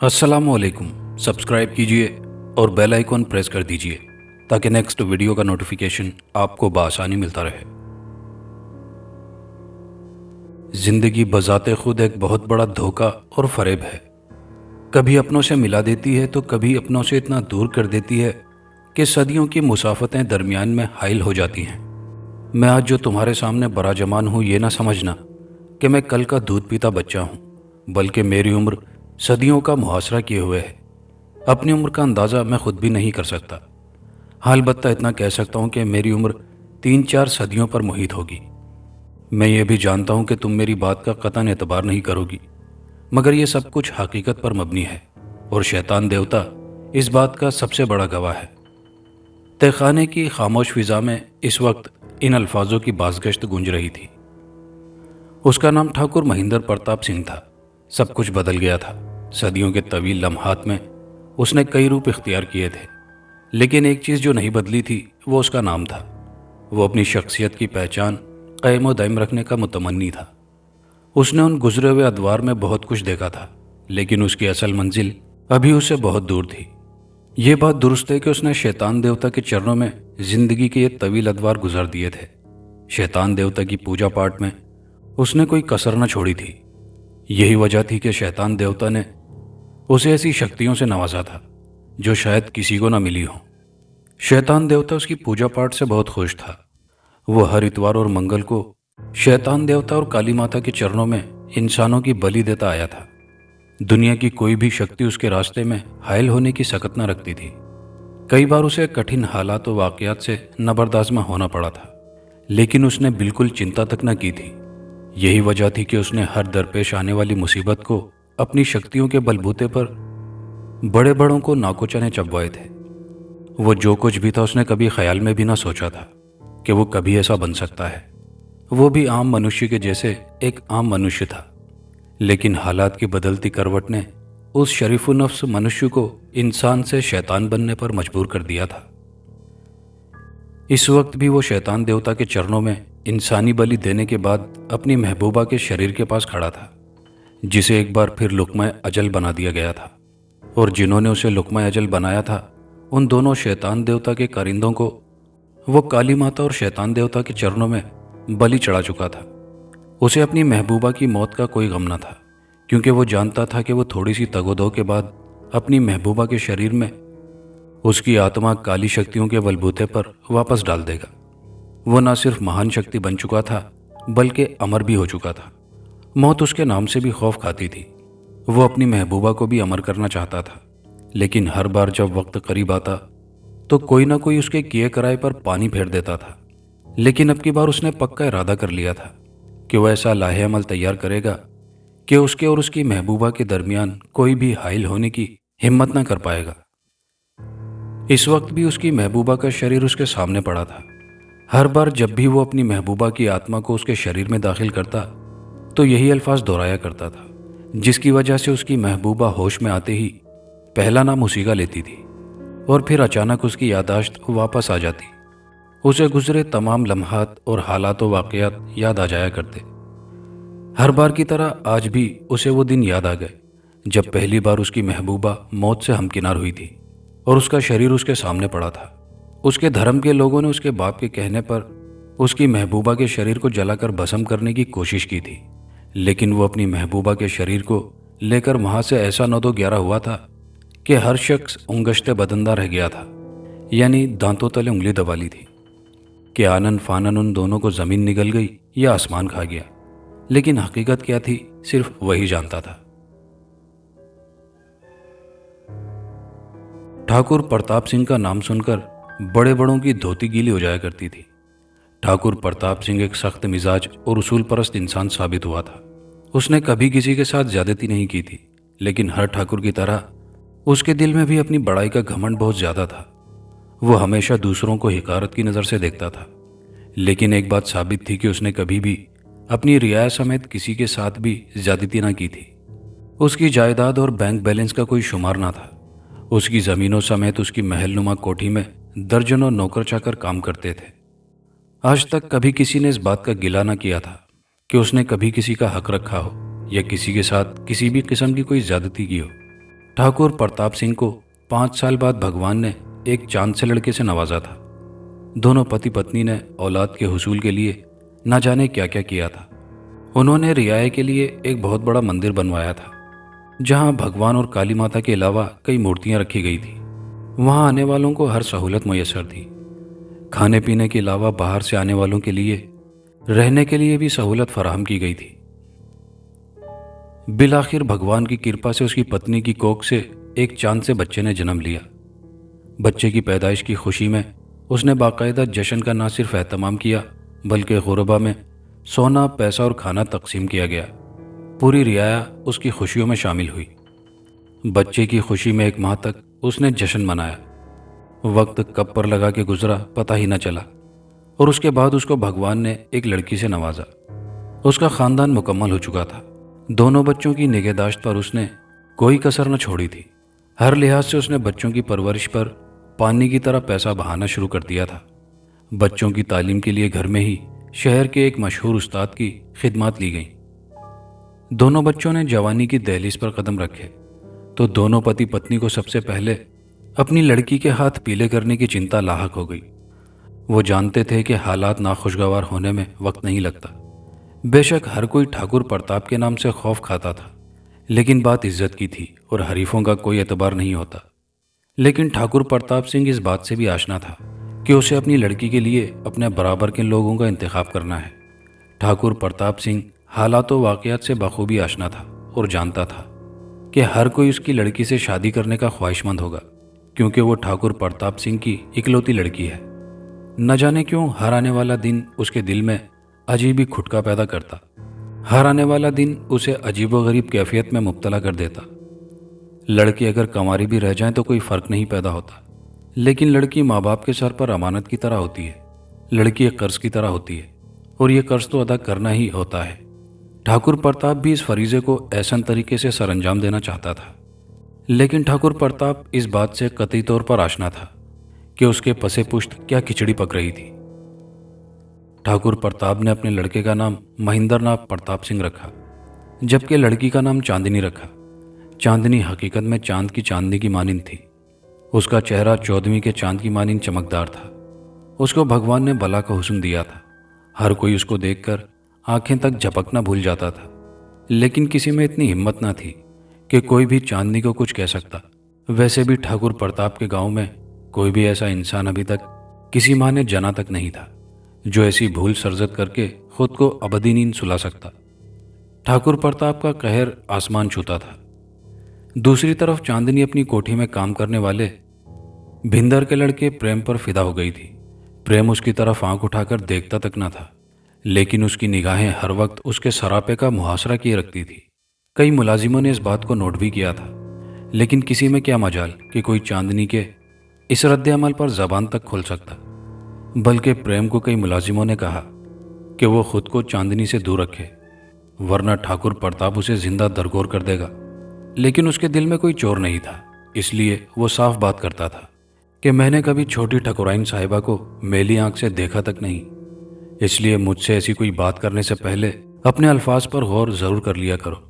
अस्सलामुअलैकुम। सब्सक्राइब कीजिए और बेल आइकॉन प्रेस कर दीजिए ताकि नेक्स्ट वीडियो का नोटिफिकेशन आपको बआसानी मिलता रहे। जिंदगी बजाते खुद एक बहुत बड़ा धोखा और फरेब है। कभी अपनों से मिला देती है तो कभी अपनों से इतना दूर कर देती है कि सदियों की मुसाफतें दरमियान में हाइल हो जाती हैं। मैं आज जो तुम्हारे सामने बराजमान हूँ ये ना समझना कि मैं कल का दूध पीता बच्चा हूँ, बल्कि मेरी उम्र सदियों का मुहासरा किए हुए है। अपनी उम्र का अंदाज़ा मैं खुद भी नहीं कर सकता। हाँ, अलबत्ता इतना कह सकता हूँ कि मेरी उम्र 3-4 सदियों पर मुहित होगी। मैं ये भी जानता हूँ कि तुम मेरी बात का कतई एतबार नहीं करोगी, मगर यह सब कुछ हकीकत पर मबनी है और शैतान देवता इस बात का सबसे बड़ा गवाह है। तहखाने की खामोश फिजा में इस वक्त इन अल्फाजों की बाज़गश्त गूंज रही थी। उसका नाम ठाकुर महेंद्र प्रताप सिंह था। सब कुछ बदल गया था। सदियों के तवील लम्हात में उसने कई रूप इख्तियार किए थे, लेकिन एक चीज़ जो नहीं बदली थी वो उसका नाम था। वो अपनी शख्सियत की पहचान कायम दायम रखने का मुतमन्नी था। उसने उन गुजरे हुए अदवार में बहुत कुछ देखा था, लेकिन उसकी असल मंजिल अभी उससे बहुत दूर थी। ये बात दुरुस्त है कि उसने शैतान देवता के चरणों में जिंदगी के ये तवील अदवार गुजार दिए थे। शैतान देवता की पूजा पाठ में उसने कोई कसर न छोड़ी थी। यही वजह थी कि शैतान देवता ने उसे ऐसी शक्तियों से नवाजा था जो शायद किसी को न मिली हो। शैतान देवता उसकी पूजा पाठ से बहुत खुश था। वो हर इतवार और मंगल को शैतान देवता और काली माता के चरणों में इंसानों की बलि देता आया था। दुनिया की कोई भी शक्ति उसके रास्ते में हायल होने की सकत न रखती थी। कई बार उसे कठिन हालात और वाकयात से नबरदाज़मा होना पड़ा था, लेकिन उसने बिल्कुल चिंता तक न की थी। यही वजह थी कि उसने हर दरपेश आने वाली मुसीबत को अपनी शक्तियों के बलबूते पर बड़े बड़ों को नाकोचने चबवाए थे। वो जो कुछ भी था उसने कभी ख्याल में भी ना सोचा था कि वो कभी ऐसा बन सकता है। वो भी आम मनुष्य के जैसे एक आम मनुष्य था, लेकिन हालात की बदलती करवट ने उस शरीफुन्नफ्स मनुष्य को इंसान से शैतान बनने पर मजबूर कर दिया था। इस वक्त भी वो शैतान देवता के चरणों में इंसानी बलि देने के बाद अपनी महबूबा के शरीर के पास खड़ा था, जिसे एक बार फिर लुक्मा अजल बना दिया गया था। और जिन्होंने उसे लुक्मा अजल बनाया था, उन दोनों शैतान देवता के कारिंदों को वो काली माता और शैतान देवता के चरणों में बलि चढ़ा चुका था। उसे अपनी महबूबा की मौत का कोई गम न था, क्योंकि वो जानता था कि वो थोड़ी सी तगोदो के बाद अपनी महबूबा के शरीर में उसकी आत्मा काली शक्तियों के बलबूते पर वापस डाल देगा। वो न सिर्फ महान शक्ति बन चुका था, बल्कि अमर भी हो चुका था। मौत उसके नाम से भी खौफ खाती थी। वो अपनी महबूबा को भी अमर करना चाहता था, लेकिन हर बार जब वक्त करीब आता तो कोई ना कोई उसके किए कराए पर पानी फेर देता था। लेकिन अब की बार उसने पक्का इरादा कर लिया था कि वह ऐसा लाहे अमल तैयार करेगा कि उसके और उसकी महबूबा के दरमियान कोई भी हाइल होने की हिम्मत न कर पाएगा। इस वक्त भी उसकी महबूबा का शरीर उसके सामने पड़ा था। हर बार जब भी वो अपनी महबूबा की आत्मा को उसके शरीर में दाखिल करता तो यही अल्फाज दोहराया करता था, जिसकी वजह से उसकी महबूबा होश में आते ही पहला नाम उसी का लेती थी और फिर अचानक उसकी यादाश्त वापस आ जाती। उसे गुजरे तमाम लम्हात और हालात व वाक़यात याद आ जाया करते। हर बार की तरह आज भी उसे वो दिन याद आ गए जब पहली बार उसकी महबूबा मौत से हमकिनार हुई थी और उसका शरीर उसके सामने पड़ा था। उसके धर्म के लोगों ने उसके बाप के कहने पर उसकी महबूबा के शरीर को जलाकर भस्म करने की कोशिश की थी, लेकिन वो अपनी महबूबा के शरीर को लेकर वहां से ऐसा 9-11 हुआ था कि हर शख्स उंगश्ते बदंदा रह गया था, यानी दांतों तले उंगली दबा ली थी कि आनन फानन उन दोनों को जमीन निगल गई या आसमान खा गया। लेकिन हकीकत क्या थी सिर्फ वही जानता था। ठाकुर प्रताप सिंह का नाम सुनकर बड़े बड़ों की धोती गीली हो जाया करती थी। ठाकुर प्रताप सिंह एक सख्त मिजाज और उसूल परस्त इंसान साबित हुआ था। उसने कभी किसी के साथ ज्यादती नहीं की थी, लेकिन हर ठाकुर की तरह उसके दिल में भी अपनी बड़ाई का घमंड बहुत ज्यादा था। वो हमेशा दूसरों को हिकारत की नज़र से देखता था, लेकिन एक बात साबित थी कि उसने कभी भी अपनी रियाया समेत किसी के साथ भी ज्यादती ना की थी। उसकी जायदाद और बैंक बैलेंस का कोई शुमार ना था। उसकी ज़मीनों समेत उसकी महलनुमा कोठी में दर्जनों नौकर चाकर काम करते थे। आज तक कभी किसी ने इस बात का गिला ना किया था कि उसने कभी किसी का हक रखा हो या किसी के साथ किसी भी किस्म की कोई ज्यादती की हो। ठाकुर प्रताप सिंह को 5 साल बाद भगवान ने एक चांद से लड़के से नवाजा था। दोनों पति पत्नी ने औलाद के हुसूल के लिए न जाने क्या क्या किया था। उन्होंने रियाए के लिए एक बहुत बड़ा मंदिर बनवाया था, जहां भगवान और काली माता के अलावा कई मूर्तियां रखी गई थी। वहां आने वालों को हर सहूलत मुयस्सर थी। खाने पीने के अलावा बाहर से आने वालों के लिए रहने के लिए भी सहूलत फराहम की गई थी। बिलाखिर भगवान की कृपा से उसकी पत्नी की कोख से एक चांद से बच्चे ने जन्म लिया। बच्चे की पैदाइश की खुशी में उसने बाकायदा जश्न का न सिर्फ एहतमाम किया, बल्कि गुरबा में सोना, पैसा और खाना तकसीम किया गया। पूरी रियाया उसकी खुशियों में शामिल हुई। बच्चे की खुशी में 1 माह तक उसने जश्न मनाया। वक्त कब पर लगा के गुजरा पता ही न चला, और उसके बाद उसको भगवान ने एक लड़की से नवाजा। उसका खानदान मुकम्मल हो चुका था। दोनों बच्चों की निगहदाश्त पर उसने कोई कसर न छोड़ी थी। हर लिहाज से उसने बच्चों की परवरिश पर पानी की तरह पैसा बहाना शुरू कर दिया था। बच्चों की तालीम के लिए घर में ही शहर के एक मशहूर उस्ताद की खिदमत ली गई। दोनों बच्चों ने जवानी की दहलीज पर कदम रखे तो दोनों पति पत्नी को सबसे पहले अपनी लड़की के हाथ पीले करने की चिंता लाहक हो गई। वो जानते थे कि हालात नाखुशगवार होने में वक्त नहीं लगता। बेशक हर कोई ठाकुर प्रताप के नाम से खौफ खाता था, लेकिन बात इज्जत की थी और हरीफों का कोई एतबार नहीं होता। लेकिन ठाकुर प्रताप सिंह इस बात से भी आशना था कि उसे अपनी लड़की के लिए अपने बराबर के लोगों का इंतखाब करना है। ठाकुर प्रताप सिंह हालात व वाक़यात से बखूबी आशना था और जानता था कि हर कोई उसकी लड़की से शादी करने का ख्वाहिशमंद होगा, क्योंकि वो ठाकुर प्रताप सिंह की इकलौती लड़की है। न जाने क्यों हर आने वाला दिन उसके दिल में अजीब ही खुटका पैदा करता। हर आने वाला दिन उसे अजीबोगरीब कैफियत में मुब्तला कर देता। लड़की अगर कंवारी भी रह जाए तो कोई फ़र्क नहीं पैदा होता, लेकिन लड़की माँ बाप के सर पर अमानत की तरह होती है। लड़की एक कर्ज की तरह होती है, और ये कर्ज तो अदा करना ही होता है। ठाकुर प्रताप भी इस फरीज़े को ऐसा तरीके से सरअंजाम देना चाहता था, लेकिन ठाकुर प्रताप इस बात से कतई तौर पर आशना था कि उसके पसे पुश्त क्या खिचड़ी पक रही थी। ठाकुर प्रताप ने अपने लड़के का नाम महेंद्रनाथ प्रताप सिंह रखा, जबकि लड़की का नाम चांदनी रखा। चांदनी हकीकत में चांद की चांदनी की मानिंद थी। उसका चेहरा 14वीं के चांद की मानिंद चमकदार था। उसको भगवान ने बला का हुस्न दिया था। हर कोई उसको देखकर आंखें तक झपकना भूल जाता था, लेकिन किसी में इतनी हिम्मत ना थी कि कोई भी चांदनी को कुछ कह सकता। वैसे भी ठाकुर प्रताप के गांव में कोई भी ऐसा इंसान अभी तक किसी माँ ने जना तक नहीं था जो ऐसी भूल सरजद करके खुद को अबदी नींद सुला सकता। ठाकुर प्रताप का कहर आसमान छूता था। दूसरी तरफ चांदनी अपनी कोठी में काम करने वाले भिंदर के लड़के प्रेम पर फिदा हो गई थी। प्रेम उसकी तरफ आंख उठाकर देखता तक न था, लेकिन उसकी निगाहें हर वक्त उसके सरापे का मुहासरा किए रखती थी। कई मुलाजिमों ने इस बात को नोट भी किया था, लेकिन किसी में क्या मजाल कि कोई चांदनी के इस रद्द अमल पर जबान तक खोल सकता। बल्कि प्रेम को कई मुलाजिमों ने कहा कि वो खुद को चांदनी से दूर रखे, वरना ठाकुर प्रताप उसे जिंदा दरगोर कर देगा। लेकिन उसके दिल में कोई चोर नहीं था, इसलिए वो साफ बात करता था कि मैंने कभी छोटी ठकुराइन साहिबा को मेली आंख से देखा तक नहीं, इसलिए मुझसे ऐसी कोई बात करने से पहले अपने अल्फाज पर गौर जरूर कर लिया करो।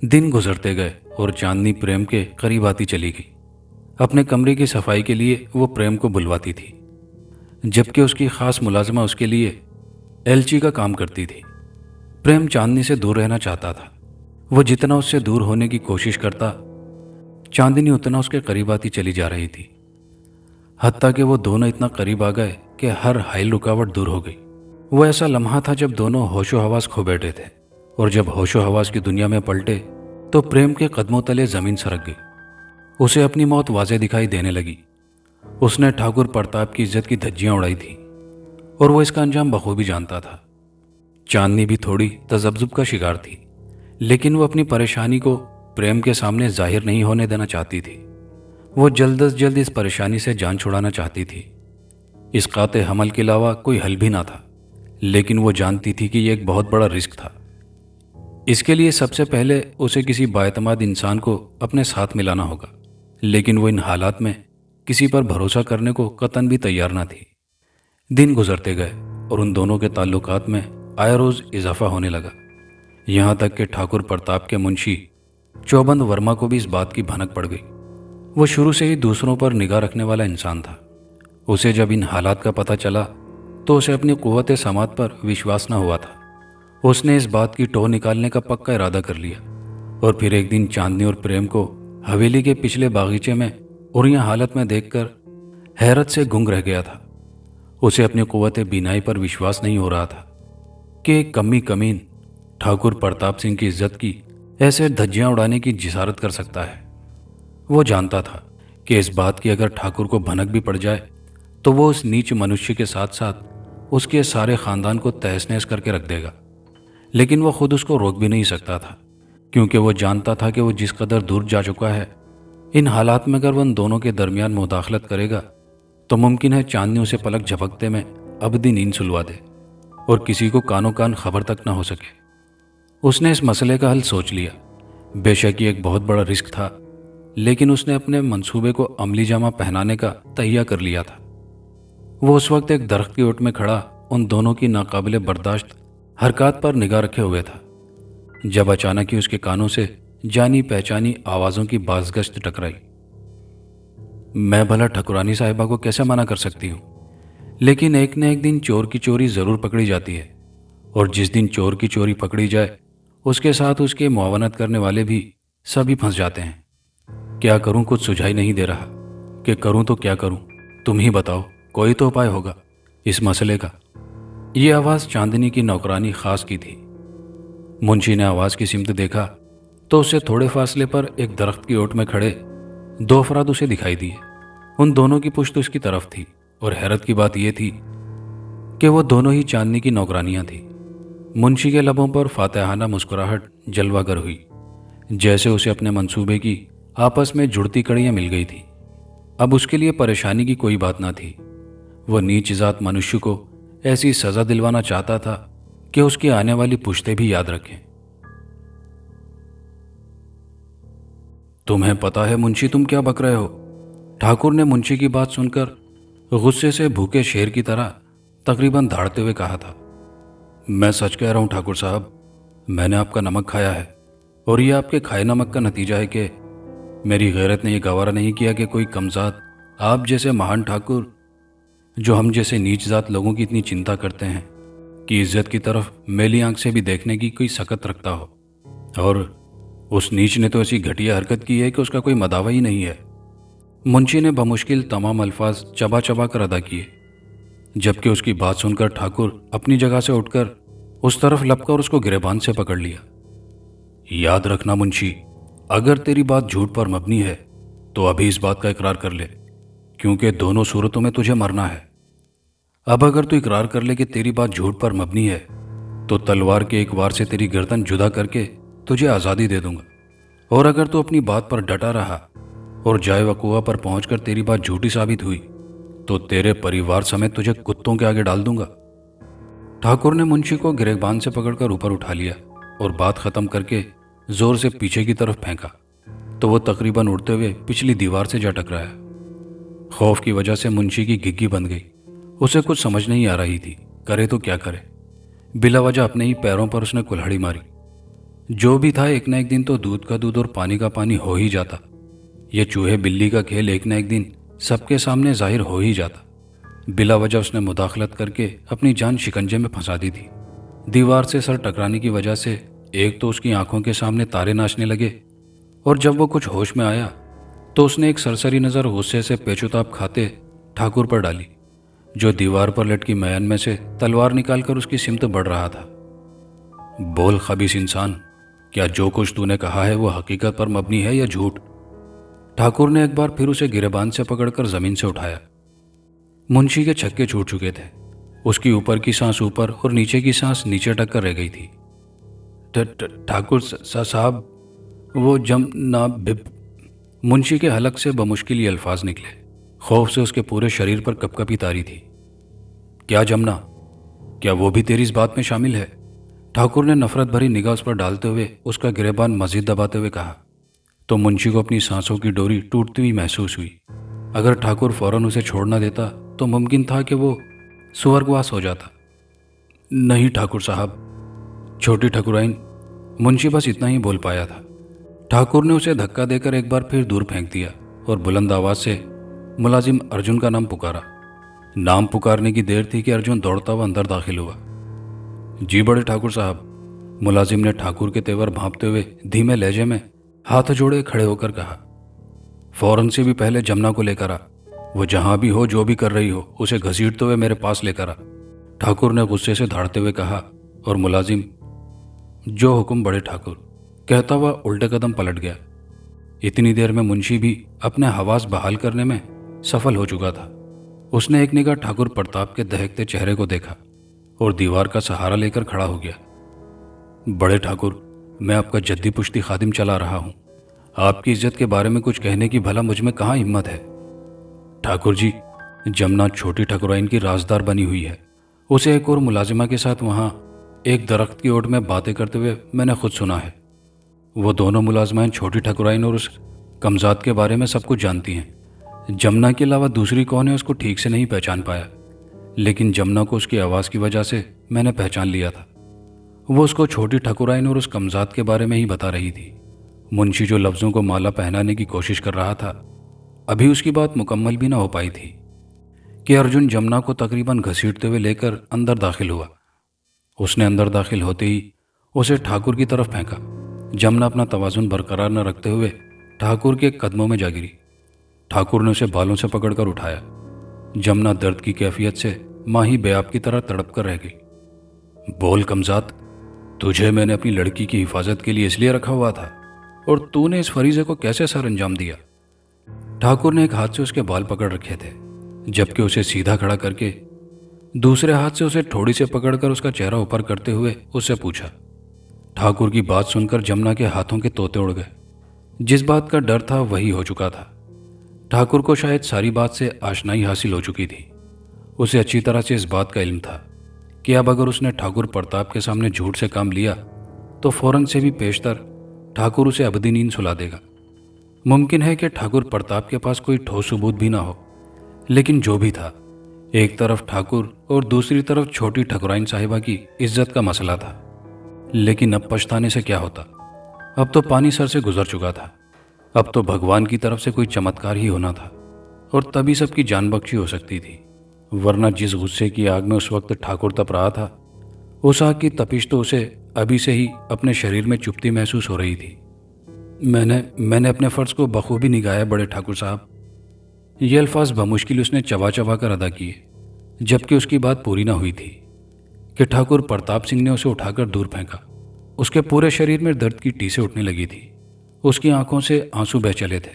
दिन गुजरते गए और चांदनी प्रेम के करीब आती चली गई। अपने कमरे की सफाई के लिए वो प्रेम को बुलवाती थी, जबकि उसकी खास मुलाजमा उसके लिए एलची का काम करती थी। प्रेम चांदनी से दूर रहना चाहता था। वो जितना उससे दूर होने की कोशिश करता, चांदनी उतना उसके करीब आती चली जा रही थी। हत्ता कि वो दोनों इतना करीब आ गए कि हर हाइल रुकावट दूर हो गई। वो ऐसा लम्हा था जब दोनों होशो हवास खो बैठे थे, और जब होशो हवास की दुनिया में पलटे तो प्रेम के कदमों तले जमीन सरक गई। उसे अपनी मौत वाज़े दिखाई देने लगी। उसने ठाकुर प्रताप की इज्जत की धज्जियां उड़ाई थी, और वो इसका अंजाम बखूबी जानता था। चांदनी भी थोड़ी तजब्जुब का शिकार थी, लेकिन वो अपनी परेशानी को प्रेम के सामने जाहिर नहीं होने देना चाहती थी। वो जल्द अज जल्द इस परेशानी से जान छुड़ाना चाहती थी। इस काते हमल के अलावा कोई हल भी ना था, लेकिन वो जानती थी कि यह एक बहुत बड़ा रिस्क था। इसके लिए सबसे पहले उसे किसी बाएतमाद इंसान को अपने साथ मिलाना होगा, लेकिन वो इन हालात में किसी पर भरोसा करने को कतन भी तैयार ना थी। दिन गुजरते गए और उन दोनों के ताल्लुकात में आए रोज इजाफा होने लगा, यहाँ तक कि ठाकुर प्रताप के मुंशी चौबंद वर्मा को भी इस बात की भनक पड़ गई। वो शुरू से ही दूसरों पर निगाह रखने वाला इंसान था। उसे जब इन हालात का पता चला तो उसे अपनी कुव्वत समात पर विश्वास न हुआ था। उसने इस बात की टोह निकालने का पक्का इरादा कर लिया और फिर एक दिन चांदनी और प्रेम को हवेली के पिछले बागीचे में उड़िया हालत में देखकर हैरत से गुंग रह गया था। उसे अपनी कुव्वत बीनाई पर विश्वास नहीं हो रहा था कि एक कमी कमीन ठाकुर प्रताप सिंह की इज्जत की ऐसे धज्जियां उड़ाने की जिसारत कर सकता है। वो जानता था कि इस बात की अगर ठाकुर को भनक भी पड़ जाए तो वो उस नीच मनुष्य के साथ साथ उसके सारे खानदान को तहस नहस करके रख देगा। लेकिन वो खुद उसको रोक भी नहीं सकता था, क्योंकि वो जानता था कि वो जिस कदर दूर जा चुका है, इन हालात में अगर वो उन दोनों के दरमियान मुदाखलत करेगा तो मुमकिन है चांदनी उसे पलक झपकते में अबदी नींद सुलवा दे और किसी को कानों कान खबर तक ना हो सके। उसने इस मसले का हल सोच लिया। बेशक ये एक बहुत बड़ा रिस्क था, लेकिन उसने अपने मंसूबे को अमली जामा पहनाने का तहिया कर लिया था। वो उस वक्त एक दरख्त की ओट में खड़ा उन दोनों की नाकाबिले बर्दाश्त हरकत पर निगाह रखे हुए था, जब अचानक ही उसके कानों से जानी पहचानी आवाज़ों की बाज़गश्त टकराई। मैं भला ठकुरानी साहिबा को कैसे मना कर सकती हूँ, लेकिन एक न एक दिन चोर की चोरी ज़रूर पकड़ी जाती है, और जिस दिन चोर की चोरी पकड़ी जाए उसके साथ उसके मुआवनत करने वाले भी सभी फंस जाते हैं। क्या करूँ, कुछ सुझाई नहीं दे रहा कि करूँ तो क्या करूँ। तुम ही बताओ, कोई तो उपाय होगा इस मसले का। ये आवाज़ चांदनी की नौकरानी खास की थी। मुंशी ने आवाज़ की सिमत देखा तो उससे थोड़े फासले पर एक दरख्त की ओट में खड़े दो अफराद उसे दिखाई दिए। उन दोनों की पुश्त उसकी तरफ थी, और हैरत की बात यह थी कि वो दोनों ही चांदनी की नौकरानियां थीं। मुंशी के लबों पर फातिहाना मुस्कुराहट जलवागर हुई, जैसे उसे अपने मंसूबे की आपस में जुड़ती कड़ियां मिल गई थी। अब उसके लिए परेशानी की कोई बात ना थी। वह नीच जात मनुष्य को ऐसी सज़ा दिलवाना चाहता था कि उसकी आने वाली पुश्तें भी याद रखें। तुम्हें पता है मुंशी, तुम क्या बक रहे हो? ठाकुर ने मुंशी की बात सुनकर गुस्से से भूखे शेर की तरह तकरीबन धाड़ते हुए कहा था। मैं सच कह रहा हूं ठाकुर साहब, मैंने आपका नमक खाया है, और यह आपके खाए नमक का नतीजा है कि मेरी गैरत ने यह गवारा नहीं किया कि कोई कमजात आप जैसे महान ठाकुर, जो हम जैसे नीच जात लोगों की इतनी चिंता करते हैं, की इज्जत की तरफ मेली आंख से भी देखने की कोई सकत रखता हो। और उस नीच ने तो ऐसी घटिया हरकत की है कि उसका कोई मदावा ही नहीं है। मुंशी ने बमुश्किल तमाम अल्फाज चबा चबा कर अदा किए, जबकि उसकी बात सुनकर ठाकुर अपनी जगह से उठकर उस तरफ लपकर उसको गिरेबान से पकड़ लिया। याद रखना मुंशी, अगर तेरी बात झूठ पर मबनी है तो अभी इस बात का इकरार कर ले, क्योंकि दोनों सूरतों में तुझे मरना है। अब अगर तू इकरार कर ले कि तेरी बात झूठ पर मबनी है तो तलवार के एक वार से तेरी गर्दन जुदा करके तुझे आज़ादी दे दूंगा, और अगर तू अपनी बात पर डटा रहा और जाए वकुआ पर पहुंचकर तेरी बात झूठी साबित हुई तो तेरे परिवार समेत तुझे कुत्तों के आगे डाल दूंगा। ठाकुर ने मुंशी को गिरेबान से पकड़कर ऊपर उठा लिया और बात खत्म करके जोर से पीछे की तरफ फेंका तो वो तकरीबन उड़ते हुए पिछली दीवार से जा टकराया। खौफ की वजह से मुंशी की घिग्गी बंद गई। उसे कुछ समझ नहीं आ रही थी, करे तो क्या करे। बिला वजह अपने ही पैरों पर उसने कुल्हाड़ी मारी। जो भी था, एक न एक दिन तो दूध का दूध और पानी का पानी हो ही जाता। यह चूहे बिल्ली का खेल एक न एक दिन सबके सामने जाहिर हो ही जाता। बिला वजह उसने मुदाखलत करके अपनी जान शिकंजे में फंसा दी थी। दीवार से सर टकराने की वजह से एक तो उसकी आंखों के सामने तारे नाचने लगे, और जब वो कुछ होश में आया तो उसने एक सरसरी नज़र गुस्से से पेचुताप खाते ठाकुर पर डाली, जो दीवार पर लटकी मैन में से तलवार निकालकर उसकी सिमत बढ़ रहा था। बोल खबीस इंसान, क्या जो कुछ तूने कहा है वो हकीकत पर मबनी है या झूठ? ठाकुर ने एक बार फिर उसे गिरेबान से पकड़कर जमीन से उठाया। मुंशी के छक्के छूट चुके थे। उसकी ऊपर की सांस ऊपर और नीचे की सांस नीचे टक्कर रह गई थी। ठाकुर साहब, वो जम ना भिप। मुंशी के हलक से बमुश्किल ये अल्फाज निकले। खौफ से उसके पूरे शरीर पर कपकपी तारी थी। क्या जमना? क्या वो भी तेरी इस बात में शामिल है? ठाकुर ने नफरत भरी निगाह उस पर डालते हुए उसका गिरेबान मजीद दबाते हुए कहा। तो मुंशी को अपनी सांसों की डोरी टूटती हुई महसूस हुई। अगर ठाकुर फौरन उसे छोड़ न देता तो मुमकिन था कि वो स्वर्गवास हो जाता। नहीं ठाकुर साहब, छोटी ठकुराइन, मुंशी बस इतना ही बोल पाया था। ठाकुर ने उसे धक्का देकर एक बार फिर दूर फेंक दिया और बुलंद आवाज से मुलाजिम अर्जुन का नाम पुकारा। नाम पुकारने की देर थी कि अर्जुन दौड़ता हुआ अंदर दाखिल हुआ। जी बड़े ठाकुर साहब, मुलाजिम ने ठाकुर के तेवर भांपते हुए धीमे लहजे में हाथ जोड़े खड़े होकर कहा। फौरन से भी पहले जमुना को लेकर आ। वो जहां भी हो, जो भी कर रही हो, उसे घसीटते हुए मेरे पास लेकर आ, ठाकुर ने गुस्से से धाड़ते हुए कहा। और मुलाजिम जो हुक्म बड़े ठाकुर, कहता हुआ उल्टे कदम पलट गया। इतनी देर में मुंशी भी अपने हवास बहाल करने में सफल हो चुका था। उसने एक निगाह ठाकुर प्रताप के दहकते चेहरे को देखा और दीवार का सहारा लेकर खड़ा हो गया। बड़े ठाकुर, मैं आपका जद्दी पुश्ती खादिम चला रहा हूं। आपकी इज्जत के बारे में कुछ कहने की भला मुझ में कहाँ हिम्मत है। ठाकुर जी, जमुना छोटी ठकुराइन की राजदार बनी हुई है। उसे एक और मुलाजिमा के साथ वहां एक दरख्त की ओट में बातें करते हुए मैंने खुद सुना है। वो दोनों मुलाजमाएं छोटी ठकुराइन और उस कमजात के बारे में सब कुछ जानती हैं। जमुना के अलावा दूसरी कौन है उसको ठीक से नहीं पहचान पाया, लेकिन जमुना को उसकी आवाज़ की वजह से मैंने पहचान लिया था। वो उसको छोटी ठकुराइन और उस कमजात के बारे में ही बता रही थी। मुंशी जो लफ्ज़ों को माला पहनाने की कोशिश कर रहा था, अभी उसकी बात मुकम्मल भी ना हो पाई थी कि अर्जुन जमुना को तकरीबन घसीटते हुए लेकर अंदर दाखिल हुआ। उसने अंदर दाखिल होते ही उसे ठाकुर की तरफ फेंका। जमुना अपना तवाजुन बरकरार न रखते हुए ठाकुर के कदमों में जा गिरी। ठाकुर ने उसे बालों से पकड़कर उठाया। जमुना दर्द की कैफियत से माही बेआब की तरह तड़प कर रह गई। बोल कमजात, तुझे मैंने अपनी लड़की की हिफाजत के लिए इसलिए रखा हुआ था, और तूने इस फरीजे को कैसे सर अंजाम दिया। ठाकुर ने एक हाथ से उसके बाल पकड़ रखे थे, जबकि उसे सीधा खड़ा करके दूसरे हाथ से उसे ठोड़ी से पकड़कर उसका चेहरा ऊपर करते हुए उससे पूछा। ठाकुर की बात सुनकर जमुना के हाथों के तोते उड़ गए। जिस बात का डर था वही हो चुका था। ठाकुर को शायद सारी बात से आशनाई हासिल हो चुकी थी। उसे अच्छी तरह से इस बात का इल्म था कि अब अगर उसने ठाकुर प्रताप के सामने झूठ से काम लिया तो फौरन से भी पेशतर ठाकुर उसे अबदी नींद सुला देगा। मुमकिन है कि ठाकुर प्रताप के पास कोई ठोस सबूत भी ना हो, लेकिन जो भी था, एक तरफ ठाकुर और दूसरी तरफ छोटी ठकुराइन साहिबा की इज्जत का मसला था। लेकिन अब पछताने से क्या होता। अब तो पानी सर से गुजर चुका था। अब तो भगवान की तरफ से कोई चमत्कार ही होना था और तभी सबकी जान बख्शी हो सकती थी। वरना जिस गुस्से की आग में उस वक्त ठाकुर तप रहा था, उस आग की तपिश तो उसे अभी से ही अपने शरीर में चुभती महसूस हो रही थी। मैंने अपने फर्ज को बखूबी निभाया बड़े ठाकुर साहब। ये अल्फाज बमुश्किल उसने चबा चबा कर अदा किए, जबकि उसकी बात पूरी ना हुई थी कि ठाकुर प्रताप सिंह ने उसे उठाकर दूर फेंका। उसके पूरे शरीर में दर्द की टीसें उठने लगी थी। उसकी आंखों से आंसू बह चले थे।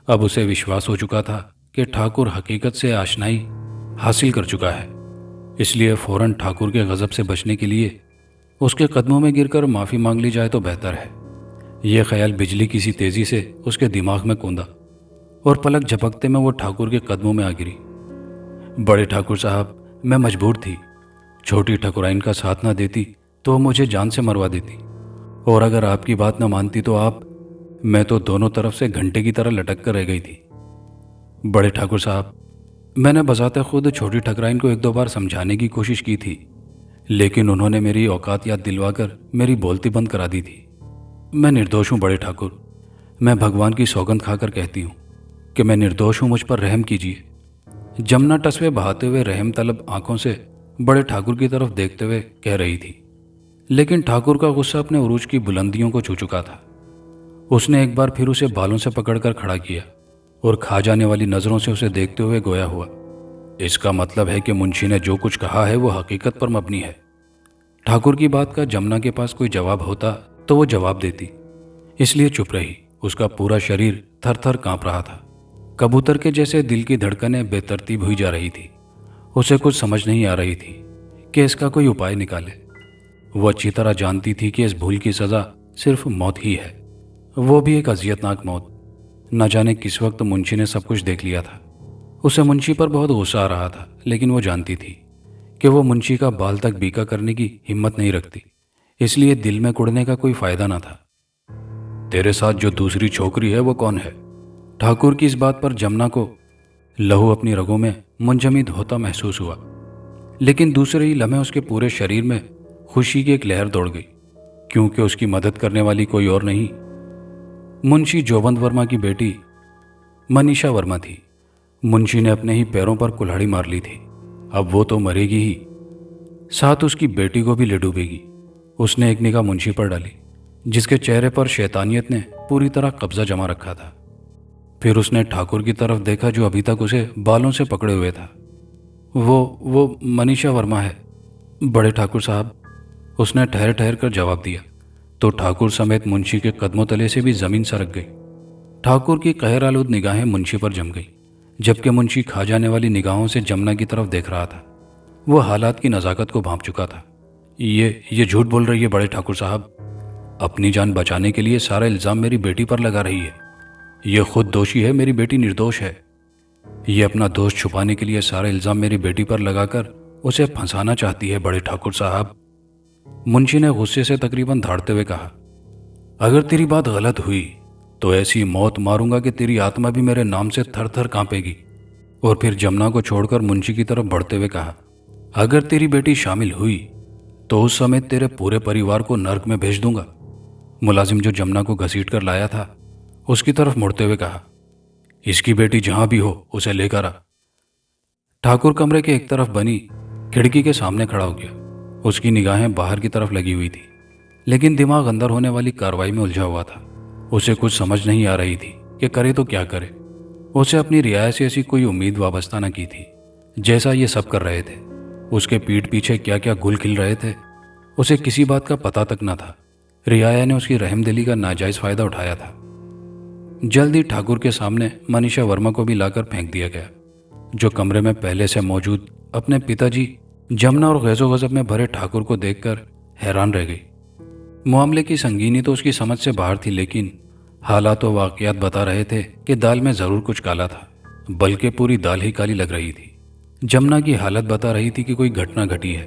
अब उसे विश्वास हो चुका था कि ठाकुर हकीकत से आशनाई हासिल कर चुका है। इसलिए फौरन ठाकुर के गजब से बचने के लिए उसके कदमों में गिरकर माफ़ी मांग ली जाए तो बेहतर है। यह ख्याल बिजली की सी तेज़ी से उसके दिमाग में कूदा और पलक झपकते में वो ठाकुर के कदमों में आ गिरी। बड़े ठाकुर साहब, मैं मजबूर थी। छोटी ठकुराइन का साथ ना देती तो वो मुझे जान से मरवा देती, और अगर आपकी बात ना मानती तो मैं तो दोनों तरफ से घंटे की तरह लटक कर रह गई थी। बड़े ठाकुर साहब, मैंने बजाते खुद छोटी ठकुराइन को एक दो बार समझाने की कोशिश की थी, लेकिन उन्होंने मेरी औकात याद दिलवाकर मेरी बोलती बंद करा दी थी। मैं निर्दोष हूँ बड़े ठाकुर। मैं भगवान की सौगंध खाकर कहती हूँ कि मैं निर्दोष हूँ, मुझ पर रहम कीजिए। जमुना टसवे बहाते हुए रहम तलब आंखों से बड़े ठाकुर की तरफ देखते हुए कह रही थी, लेकिन ठाकुर का गुस्सा अपने उरूज की बुलंदियों को छू चुका था। उसने एक बार फिर उसे बालों से पकड़कर खड़ा किया और खा जाने वाली नजरों से उसे देखते हुए गोया हुआ। इसका मतलब है कि मुंशी ने जो कुछ कहा है वो हकीकत पर मबनी है। ठाकुर की बात का जमुना के पास कोई जवाब होता तो वो जवाब देती, इसलिए चुप रही। उसका पूरा शरीर थर थर कांप रहा था। कबूतर के जैसे दिल की धड़कनें बेतरतीब हुई जा रही थी। उसे कुछ समझ नहीं आ रही थी कि इसका कोई उपाय निकाले। वो अच्छी तरह जानती थी कि इस भूल की सज़ा सिर्फ मौत ही है, वो भी एक अजियतनाक मौत। न जाने किस वक्त मुंशी ने सब कुछ देख लिया था। उसे मुंशी पर बहुत गुस्सा आ रहा था, लेकिन वो जानती थी कि वो मुंशी का बाल तक बीका करने की हिम्मत नहीं रखती, इसलिए दिल में कुड़ने का कोई फायदा ना था। तेरे साथ जो दूसरी छोकरी है वो कौन है? ठाकुर की इस बात पर जमुना को लहू अपनी रगों में मुंजमद होता महसूस हुआ, लेकिन दूसरे ही लम्हे उसके पूरे शरीर में खुशी की एक लहर दौड़ गई, क्योंकि उसकी मदद करने वाली कोई और नहीं मुंशी जोवंत वर्मा की बेटी मनीषा वर्मा थी। मुंशी ने अपने ही पैरों पर कुल्हाड़ी मार ली थी। अब वो तो मरेगी ही, साथ उसकी बेटी को भी ले डूबेगी। उसने एक निगाह मुंशी पर डाली, जिसके चेहरे पर शैतानियत ने पूरी तरह कब्जा जमा रखा था। फिर उसने ठाकुर की तरफ देखा, जो अभी तक उसे बालों से पकड़े हुए था। वो मनीषा वर्मा है बड़े ठाकुर साहब, उसने ठहर ठहर कर जवाब दिया। तो ठाकुर समेत मुंशी के कदमों तले से भी जमीन सरक गई। ठाकुर की कहर आलूद निगाहें मुंशी पर जम गई, जबकि मुंशी खा जाने वाली निगाहों से जमुना की तरफ देख रहा था। वो हालात की नज़ाकत को भांप चुका था। ये झूठ बोल रही है बड़े ठाकुर साहब। अपनी जान बचाने के लिए सारा इल्ज़ाम मेरी बेटी पर लगा रही है। ये खुद दोषी है, मेरी बेटी निर्दोष है। ये अपना दोष छुपाने के लिए सारा इल्ज़ाम मेरी बेटी पर लगाकर उसे फंसाना चाहती है बड़े ठाकुर साहब। मुंशी ने गुस्से से तकरीबन धाड़ते हुए कहा, अगर तेरी बात गलत हुई तो ऐसी मौत मारूंगा कि तेरी आत्मा भी मेरे नाम से थर थर कांपेगी। और फिर जमुना को छोड़कर मुंशी की तरफ बढ़ते हुए कहा, अगर तेरी बेटी शामिल हुई तो उस समय तेरे पूरे परिवार को नर्क में भेज दूंगा। मुलाजिम जो जमुना को घसीट कर लाया था उसकी तरफ मुड़ते हुए कहा, इसकी बेटी जहां भी हो उसे लेकर आ। ठाकुर कमरे के एक तरफ बनी खिड़की के सामने खड़ा हो गया। उसकी निगाहें बाहर की तरफ लगी हुई थी, लेकिन दिमाग अंदर होने वाली कार्रवाई में उलझा हुआ था। उसे कुछ समझ नहीं आ रही थी कि करे तो क्या करे। उसे अपनी रियाया से ऐसी कोई उम्मीद वाबस्ता न की थी जैसा ये सब कर रहे थे। उसके पीठ पीछे क्या क्या गुल खिल रहे थे, उसे किसी बात का पता तक न था। रियाया ने उसकी रहमदिली का नाजायज फायदा उठाया था। जल्द ही ठाकुर के सामने मनीषा वर्मा को भी लाकर फेंक दिया गया, जो कमरे में पहले से मौजूद अपने पिताजी जमुना और गैज़ो गज़ब में भरे ठाकुर को देखकर हैरान रह गई। मामले की संगीनी तो उसकी समझ से बाहर थी, लेकिन हालात व वाक़ियात बता रहे थे कि दाल में ज़रूर कुछ काला था, बल्कि पूरी दाल ही काली लग रही थी। जमुना की हालत बता रही थी कि कोई घटना घटी है।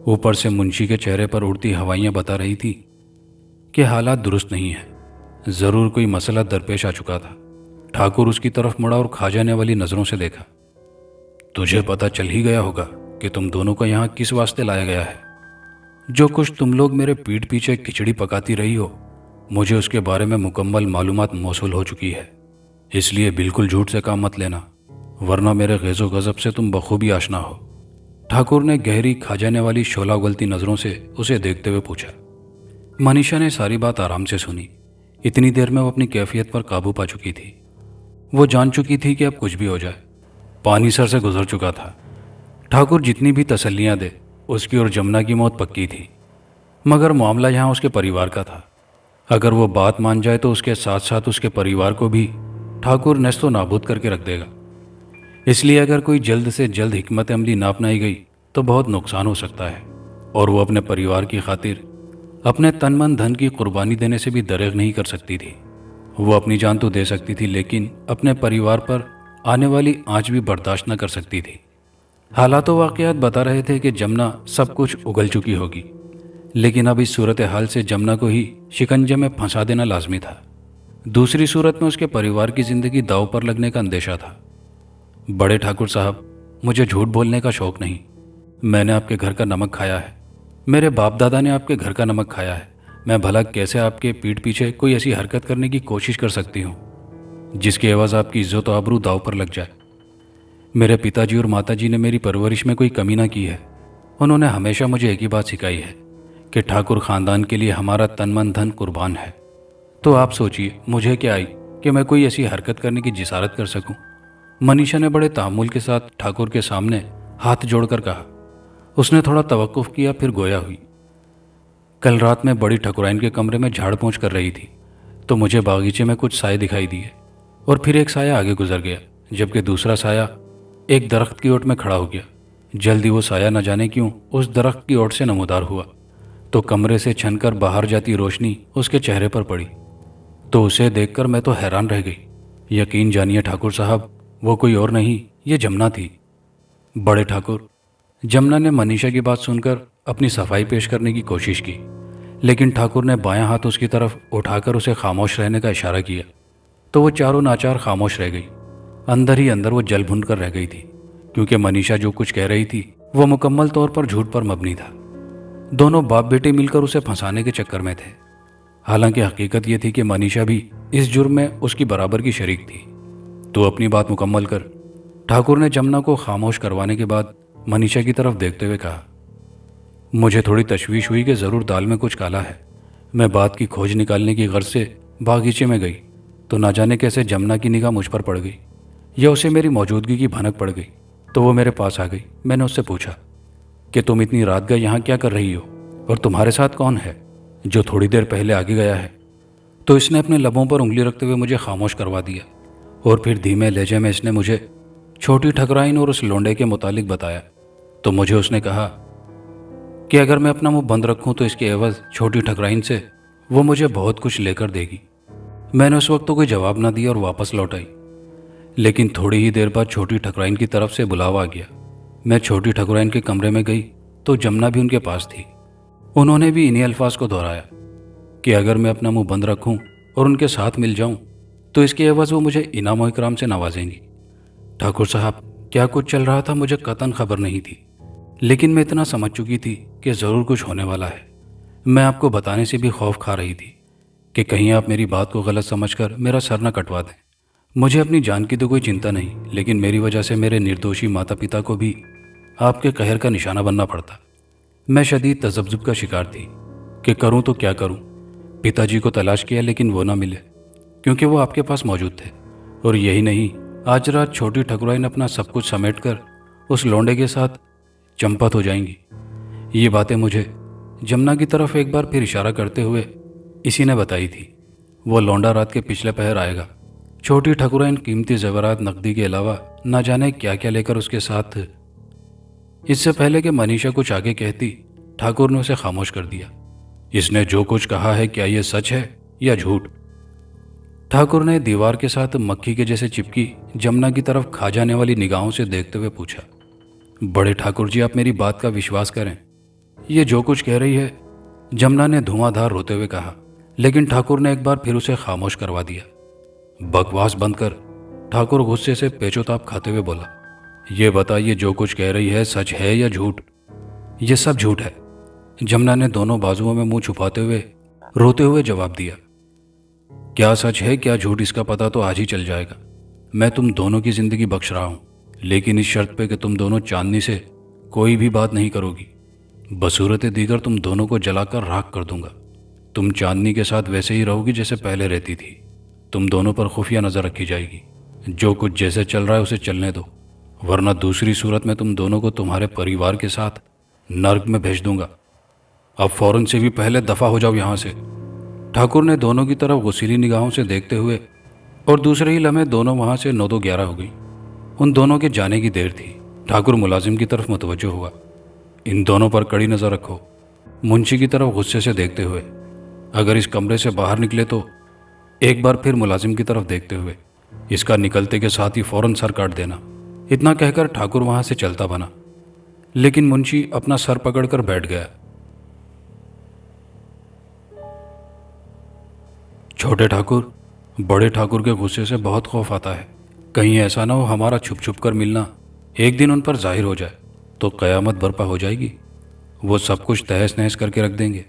ऊपर से मुंशी के चेहरे पर उड़ती हवाइयाँ बता रही थी कि हालात दुरुस्त नहीं है। ज़रूर कोई मसला दरपेश आ चुका था। ठाकुर उसकी तरफ मुड़ा और खा जाने वाली नज़रों से देखा। तुझे पता चल ही गया होगा कि तुम दोनों को यहाँ किस वास्ते लाया गया है। जो कुछ तुम लोग मेरे पीठ पीछे खिचड़ी पकाती रही हो, मुझे उसके बारे में मुकम्मल मालूमात मौसूल हो चुकी है। इसलिए बिल्कुल झूठ से काम मत लेना, वरना मेरे गैज़ो गज़ब से तुम बखूबी आशना हो। ठाकुर ने गहरी खा जाने वाली शोला उगलती नज़रों से उसे देखते हुए पूछा। मनीषा ने सारी बात आराम से सुनी। इतनी देर में वो अपनी कैफियत पर काबू पा चुकी थी। वो जान चुकी थी कि अब कुछ भी हो जाए, पानी सर से गुजर चुका था। ठाकुर जितनी भी तसल्लियाँ दे, उसकी और जमुना की मौत पक्की थी। मगर मामला यहाँ उसके परिवार का था। अगर वो बात मान जाए तो उसके साथ साथ उसके परिवार को भी ठाकुर नस्तो नाबूद करके रख देगा। इसलिए अगर कोई जल्द से जल्द हिकमत अमली ना अपनाई गई तो बहुत नुकसान हो सकता है। और वो अपने परिवार की खातिर अपने तन मन धन की कुर्बानी देने से भी दरेग नहीं कर सकती थी। वो अपनी जान तो दे सकती थी, लेकिन अपने परिवार पर आने वाली आंच भी बर्दाश्त न कर सकती थी। हालात वाक़यात बता रहे थे कि जमुना सब कुछ उगल चुकी होगी, लेकिन अब इस सूरत हाल से जमुना को ही शिकंजे में फंसा देना लाजमी था। दूसरी सूरत में उसके परिवार की ज़िंदगी दांव पर लगने का अंदेशा था। बड़े ठाकुर साहब, मुझे झूठ बोलने का शौक़ नहीं। मैंने आपके घर का नमक खाया है, मेरे बाप दादा ने आपके घर का नमक खाया है। मैं भला कैसे आपके पीठ पीछे कोई ऐसी हरकत करने की कोशिश कर सकती हूँ जिसकी एवज़ आपकी इज्जत और आबरू दांव पर लग जाए। मेरे पिताजी और माताजी ने मेरी परवरिश में कोई कमी ना की है। उन्होंने हमेशा मुझे एक ही बात सिखाई है कि ठाकुर ख़ानदान के लिए हमारा तन मन धन कुर्बान है। तो आप सोचिए, मुझे क्या आई कि मैं कोई ऐसी हरकत करने की जिसारत कर सकूं। मनीषा ने बड़े तामुल के साथ ठाकुर के सामने हाथ जोड़कर कहा। उसने थोड़ा तवक्कुफ किया, फिर गोया हुई। कल रात में बड़ी ठकुराइन के कमरे में झाड़ पोंछ कर रही थी तो मुझे बागीचे में कुछ साए दिखाई दिए, और फिर एक साया आगे गुजर गया, जबकि दूसरा साया एक दरख्त की ओट में खड़ा हो गया। जल्दी वो साया न जाने क्यों उस दरख्त की ओट से नमूदार हुआ, तो कमरे से छनकर बाहर जाती रोशनी उसके चेहरे पर पड़ी। तो उसे देखकर मैं तो हैरान रह गई। यकीन जानिए ठाकुर साहब, वो कोई और नहीं, ये जमुना थी। बड़े ठाकुर, जमुना ने मनीषा की बात सुनकर अपनी सफाई पेश करने की कोशिश की, लेकिन ठाकुर ने बायां हाथ उसकी तरफ उठाकर उसे खामोश रहने का इशारा किया, तो वो चारों नाचार खामोश रह गई। अंदर ही अंदर वो जल भुन कर रह गई थी, क्योंकि मनीषा जो कुछ कह रही थी वो मुकम्मल तौर पर झूठ पर मबनी था। दोनों बाप बेटे मिलकर उसे फंसाने के चक्कर में थे। हालांकि हकीकत ये थी कि मनीषा भी इस जुर्म में उसकी बराबर की शरीक थी। तो अपनी बात मुकम्मल कर। ठाकुर ने जमुना को खामोश करवाने के बाद मनीषा की तरफ देखते हुए कहा। मुझे थोड़ी तशवीश हुई कि ज़रूर दाल में कुछ काला है। मैं बात की खोज निकालने की गर्ज से बागीचे में गई तो ना जाने कैसे जमुना की निगाह मुझ पर पड़ गई, या उसे मेरी मौजूदगी की भनक पड़ गई। तो वो मेरे पास आ गई। मैंने उससे पूछा कि तुम इतनी रात गए यहाँ क्या कर रही हो, और तुम्हारे साथ कौन है जो थोड़ी देर पहले आगे गया है। तो इसने अपने लबों पर उंगली रखते हुए मुझे खामोश करवा दिया, और फिर धीमे लहजे में इसने मुझे छोटी ठकराइन और उस लोंडे के मुतालिक बताया। तो मुझे उसने कहा कि अगर मैं अपना मुंह बंद रखूं तो इसके एवज छोटी ठकराइन से वो मुझे बहुत कुछ लेकर देगी। मैंने उस वक्त तो कोई जवाब ना दिया और वापस लौट आई। लेकिन थोड़ी ही देर बाद छोटी ठकुराइन की तरफ से बुलावा आ गया। मैं छोटी ठकुराइन के कमरे में गई तो जमुना भी उनके पास थी। उन्होंने भी इन्हीं अल्फाज को दोहराया कि अगर मैं अपना मुंह बंद रखूं और उनके साथ मिल जाऊं तो इसके एवज वो मुझे इनाम और इकराम से नवाजेंगी। ठाकुर साहब, क्या कुछ चल रहा था मुझे कतन खबर नहीं थी, लेकिन मैं इतना समझ चुकी थी कि ज़रूर कुछ होने वाला है। मैं आपको बताने से भी खौफ खा रही थी कि कहीं आप मेरी बात को गलत समझकर मेरा सर न कटवा दें। मुझे अपनी जान की तो कोई चिंता नहीं, लेकिन मेरी वजह से मेरे निर्दोषी माता पिता को भी आपके कहर का निशाना बनना पड़ता। मैं शदीद तजब्जुब का शिकार थी कि करूं तो क्या करूं। पिताजी को तलाश किया लेकिन वो ना मिले, क्योंकि वो आपके पास मौजूद थे। और यही नहीं, आज रात छोटी ठकुराइन अपना सब कुछ समेट कर उस लौंडे के साथ चंपत हो जाएंगी। ये बातें मुझे जमुना की तरफ एक बार फिर इशारा करते हुए इसी ने बताई थी। वो लौंडा रात के पिछले पहर आएगा। छोटी ठकुराइन कीमती जेवरात नकदी के अलावा ना जाने क्या क्या लेकर उसके साथ। इससे पहले कि मनीषा कुछ आगे कहती, ठाकुर ने उसे खामोश कर दिया। इसने जो कुछ कहा है क्या यह सच है या झूठ? ठाकुर ने दीवार के साथ मक्खी के जैसे चिपकी जमुना की तरफ खा जाने वाली निगाहों से देखते हुए पूछा। बड़े ठाकुर जी, आप मेरी बात का विश्वास करें, ये जो कुछ कह रही है। जमुना ने धुआंधार रोते हुए कहा, लेकिन ठाकुर ने एक बार फिर उसे खामोश करवा दिया। बकवास बंद कर, ठाकुर गुस्से से पेचोताप खाते हुए बोला। ये बताइए, जो कुछ कह रही है सच है या झूठ? ये सब झूठ है। जमुना ने दोनों बाजुओं में मुंह छुपाते हुए रोते हुए जवाब दिया। क्या सच है क्या झूठ इसका पता तो आज ही चल जाएगा। मैं तुम दोनों की जिंदगी बख्श रहा हूं, लेकिन इस शर्त पे कि तुम दोनों चांदनी से कोई भी बात नहीं करोगी। बसूरत दीगर तुम दोनों को जलाकर राख कर दूंगा। तुम चांदनी के साथ वैसे ही रहोगी जैसे पहले रहती थी। तुम दोनों पर खुफिया नजर रखी जाएगी। जो कुछ जैसे चल रहा है उसे चलने दो, वरना दूसरी सूरत में तुम दोनों को तुम्हारे परिवार के साथ नर्क में भेज दूंगा। अब फौरन से भी पहले दफा हो जाओ यहां से। ठाकुर ने दोनों की तरफ गुस्सीली निगाहों से देखते हुए, और दूसरे ही लम्हे दोनों वहां से 9-2-11 हो गई। उन दोनों के जाने की देर थी। ठाकुर मुलाजिम की तरफ मुतवज्जो हुआ। इन दोनों पर कड़ी नजर रखो। मुंशी की तरफ गुस्से से देखते हुए, अगर इस कमरे से बाहर निकले तो। एक बार फिर मुलाजिम की तरफ देखते हुए, इसका निकलते के साथ ही फौरन सर काट देना। इतना कहकर ठाकुर वहां से चलता बना, लेकिन मुंशी अपना सर पकड़कर बैठ गया। छोटे ठाकुर, बड़े ठाकुर के गुस्से से बहुत खौफ आता है। कहीं ऐसा ना हो हमारा छुप छुप कर मिलना एक दिन उन पर जाहिर हो जाए तो कयामत बर्पा हो जाएगी। वो सब कुछ तहस नहस करके रख देंगे।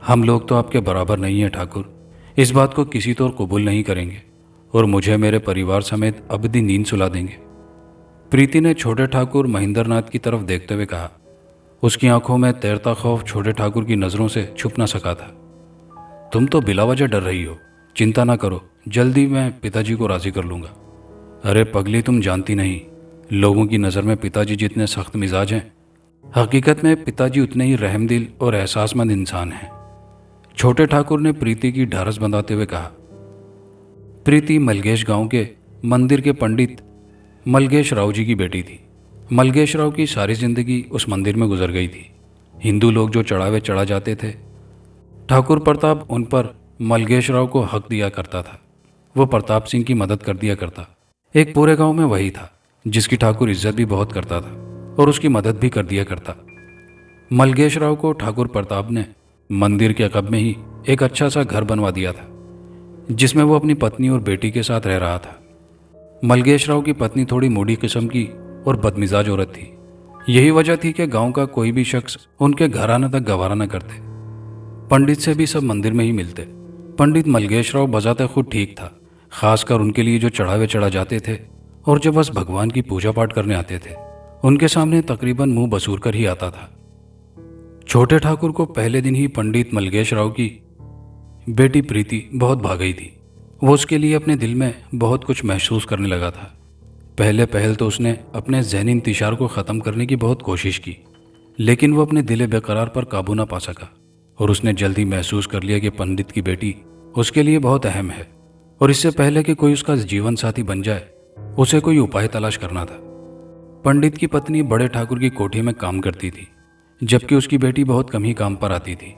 हम लोग तो आपके बराबर नहीं हैं ठाकुर, इस बात को किसी तौर कबूल नहीं करेंगे, और मुझे मेरे परिवार समेत अबदी नींद सुला देंगे। प्रीति ने छोटे ठाकुर महेंद्रनाथ की तरफ देखते हुए कहा। उसकी आंखों में तैरता खौफ छोटे ठाकुर की नज़रों से छुप ना सका था। तुम तो बिलावजह डर रही हो। चिंता ना करो, जल्दी मैं पिताजी को राजी कर लूँगा। अरे पगली, तुम जानती नहीं, लोगों की नज़र में पिताजी जितने सख्त मिजाज हैं, हकीकत में पिताजी उतने ही रहमदिल और एहसासमंद इंसान हैं। छोटे ठाकुर ने प्रीति की ढारस बंधाते हुए कहा। प्रीति मलगेश गांव के मंदिर के पंडित मलगेश राव जी की बेटी थी। मलगेश राव की सारी जिंदगी उस मंदिर में गुजर गई थी। हिंदू लोग जो चढ़ावे चढ़ा जाते थे, ठाकुर प्रताप उन पर मलगेश राव को हक दिया करता था। वो प्रताप सिंह की मदद कर दिया करता। एक पूरे गांव में वही था जिसकी ठाकुर इज्जत भी बहुत करता था और उसकी मदद भी कर दिया करता। मलगेश राव को ठाकुर प्रताप ने मंदिर के अकब में ही एक अच्छा सा घर बनवा दिया था, जिसमें वो अपनी पत्नी और बेटी के साथ रह रहा था। मलगेश राव की पत्नी थोड़ी मूडी किस्म की और बदमिजाज औरत थी। यही वजह थी कि गांव का कोई भी शख्स उनके घर आने तक गवारा न करते। पंडित से भी सब मंदिर में ही मिलते। पंडित मलगेशराव बजाते खुद ठीक था, खासकर उनके लिए जो चढ़ावे चढ़ा जाते थे और जो बस भगवान की पूजा पाठ करने आते थे, उनके सामने तकरीबन मुंह बसूर कर ही आता था। छोटे ठाकुर को पहले दिन ही पंडित मलगेशराव की बेटी प्रीति बहुत भा गई थी। वो उसके लिए अपने दिल में बहुत कुछ महसूस करने लगा था। पहले पहल तो उसने अपने ज़हनी इंतशार को ख़त्म करने की बहुत कोशिश की, लेकिन वो अपने दिल बेकरार पर काबू ना पा सका और उसने जल्दी महसूस कर लिया कि पंडित की बेटी उसके लिए बहुत अहम है और इससे पहले कि कोई उसका जीवन साथी बन जाए, उसे कोई उपाय तलाश करना था। पंडित की पत्नी बड़े ठाकुर की कोठी में काम करती थी, जबकि उसकी बेटी बहुत कम ही काम पर आती थी।